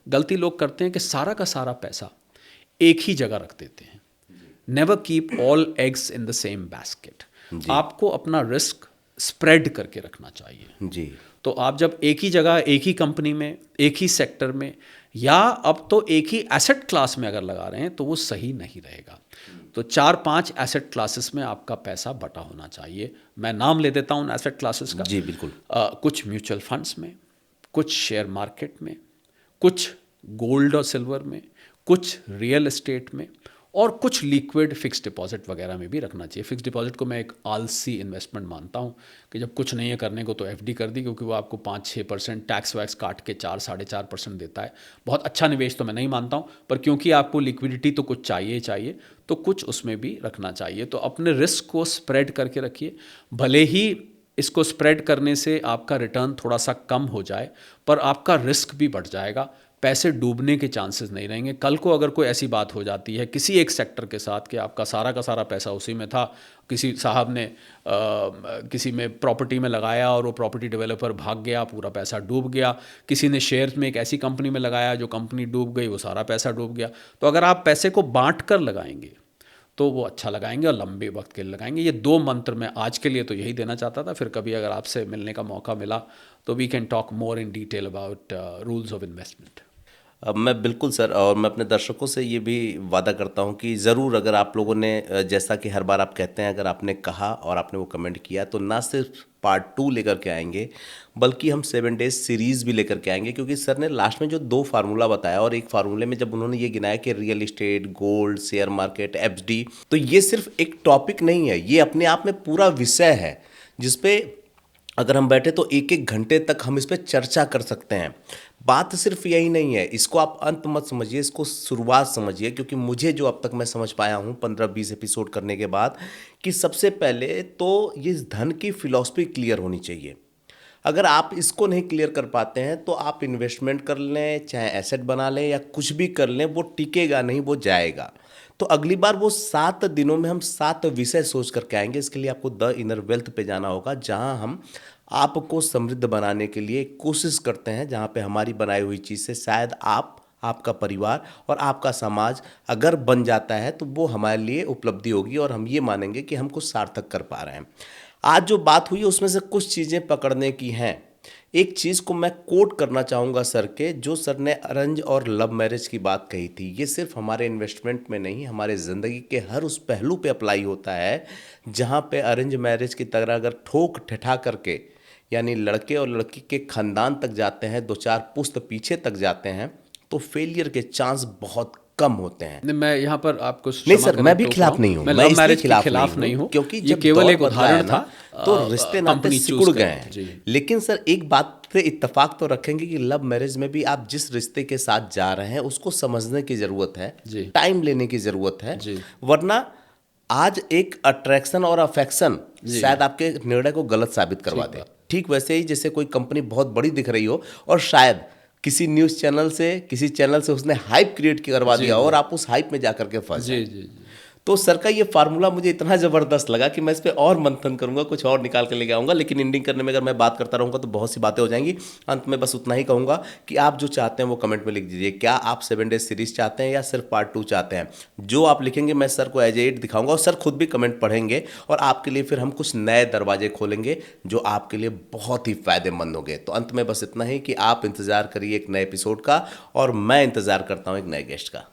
गलती लोग करते हैं कि सारा का सारा पैसा एक ही जगह रख देते हैं। Never keep all eggs in the same basket. आपको अपना रिस्क स्प्रेड करके रखना चाहिए जी। तो आप जब एक ही जगह, एक ही कंपनी में, एक ही सेक्टर में, या अब तो एक ही एसेट क्लास में अगर लगा रहे हैं तो वो सही नहीं रहेगा। तो 4-5 एसेट क्लासेस में आपका पैसा बटा होना चाहिए। मैं नाम ले देता हूँ एसेट क्लासेस का। जी बिल्कुल। कुछ म्यूचुअल फंड्स में, कुछ शेयर मार्केट में, कुछ गोल्ड और सिल्वर में, कुछ रियल एस्टेट में, और कुछ लिक्विड फिक्स डिपॉजिट वगैरह में भी रखना चाहिए। फिक्स डिपॉजिट को मैं एक आलसी इन्वेस्टमेंट मानता हूँ कि जब कुछ नहीं है करने को तो एफडी कर दी, क्योंकि वो आपको 5-6% टैक्स वैक्स काट के 4-4.5% देता है। बहुत अच्छा निवेश तो मैं नहीं मानता हूँ, पर क्योंकि आपको लिक्विडिटी तो कुछ चाहिए तो कुछ उसमें भी रखना चाहिए। तो अपने रिस्क को स्प्रेड करके रखिए। भले ही इसको स्प्रेड करने से आपका रिटर्न थोड़ा सा कम हो जाए, पर आपका रिस्क भी बढ़ जाएगा, पैसे डूबने के चांसेस नहीं रहेंगे। कल को अगर कोई ऐसी बात हो जाती है किसी एक सेक्टर के साथ कि आपका सारा का सारा पैसा उसी में था, किसी साहब ने किसी में प्रॉपर्टी में लगाया और वो प्रॉपर्टी डेवलपर भाग गया, पूरा पैसा डूब गया, किसी ने शेयर्स में एक ऐसी कंपनी में लगाया जो कंपनी डूब गई, वो सारा पैसा डूब गया। तो अगर आप पैसे को बांट कर लगाएंगे तो वो अच्छा लगाएंगे और लंबे वक्त के लिए लगाएंगे। ये 2 मंत्र मैं आज के लिए तो यही देना चाहता था। फिर कभी अगर आपसे मिलने का मौका मिला तो we can talk more in detail about rules of investment. मैं बिल्कुल सर, और मैं अपने दर्शकों से ये भी वादा करता हूँ कि ज़रूर अगर आप लोगों ने, जैसा कि हर बार आप कहते हैं, अगर आपने कहा और आपने वो कमेंट किया, तो ना सिर्फ पार्ट 2 लेकर के आएंगे, बल्कि हम 7 डेज सीरीज़ भी लेकर के आएंगे। क्योंकि सर ने लास्ट में जो 2 फार्मूला बताया, और एक फार्मूले में जब उन्होंने ये गिनाया कि real estate, gold, share market, FD, तो ये सिर्फ एक टॉपिक नहीं है, ये अपने आप में पूरा विषय है जिसपे अगर हम बैठे तो 1-1 घंटे तक हम इस पर चर्चा कर सकते हैं। बात सिर्फ यही नहीं है, इसको आप अंत मत समझिए, इसको शुरुआत समझिए। क्योंकि मुझे जो अब तक मैं समझ पाया हूँ 15-20 एपिसोड करने के बाद, कि सबसे पहले तो ये धन की फिलॉसफी क्लियर होनी चाहिए। अगर आप इसको नहीं क्लियर कर पाते हैं तो आप इन्वेस्टमेंट कर लें, चाहे एसेट बना लें या कुछ भी कर लें, वो टिकेगा नहीं, वो जाएगा। तो अगली बार वो 7 दिनों में हम 7 विषय सोच करके आएंगे। इसके लिए आपको द इनर वेल्थ पे जाना होगा, जहां हम आपको समृद्ध बनाने के लिए कोशिश करते हैं, जहां पे हमारी बनाई हुई चीज़ से शायद आप, आपका परिवार और आपका समाज अगर बन जाता है तो वो हमारे लिए उपलब्धि होगी और हम ये मानेंगे कि हम कुछ सार्थक कर पा रहे हैं। आज जो बात हुई उसमें से कुछ चीज़ें पकड़ने की हैं। एक चीज़ को मैं कोट करना चाहूँगा सर के, जो सर ने अरेंज और लव मैरिज की बात कही थी। ये सिर्फ हमारे इन्वेस्टमेंट में नहीं, हमारे ज़िंदगी के हर उस पहलू पे अप्लाई होता है जहाँ पे अरेंज मैरिज की तरह अगर ठोक ठठा करके, यानी लड़के और लड़की के खानदान तक जाते हैं, 2-4 पुश्त पीछे तक जाते हैं, तो फेलियर के चांस बहुत कम होते हैं। नहीं, मैं यहाँ पर आपको नहीं सर, मैं भी खिलाफ नहीं हूँ, मैं लव मैरिज के खिलाफ नहीं हूँ, क्योंकि ये जब केवल एक दौर बदला है उदाहरण ना, था, तो रिश्ते नाते कंपनी सिकुड़ चूज गए करें। हैं। लेकिन सर एक बात पे इत्तेफाक तो रखेंगे कि लव मैरिज में भी आप जिस रिश्ते के साथ जा रहे हैं उसको समझने की जरूरत है, टाइम लेने की जरूरत है, वरना आज एक अट्रैक्शन और अफेक्शन शायद आपके निर्णय को गलत साबित करवा दे। ठीक वैसे ही जैसे कोई कंपनी बहुत बड़ी दिख रही हो और शायद किसी न्यूज़ चैनल से, किसी चैनल से उसने हाइप क्रिएट करवा दिया और आप उस हाइप में जाकर के फंस जाए। तो सर का ये फार्मूला मुझे इतना ज़बरदस्त लगा कि मैं इस पे और मंथन करूंगा, कुछ और निकाल कर लेके आऊँगा। लेकिन एंडिंग करने में अगर मैं बात करता रहूँगा तो बहुत सी बातें हो जाएंगी। अंत में बस उतना ही कहूँगा कि आप जो चाहते हैं वो कमेंट में लिख दीजिए। क्या आप 7 डेज सीरीज चाहते हैं या सिर्फ पार्ट 2 चाहते हैं? जो आप लिखेंगे मैं सर को एज एड दिखाऊंगा और सर खुद भी कमेंट पढ़ेंगे और आपके लिए फिर हम कुछ नए दरवाजे खोलेंगे जो आपके लिए बहुत ही फायदेमंद होंगे। तो अंत में बस इतना ही कि आप इंतज़ार करिए एक नए एपिसोड का और मैं इंतज़ार करता हूँ एक नए गेस्ट का।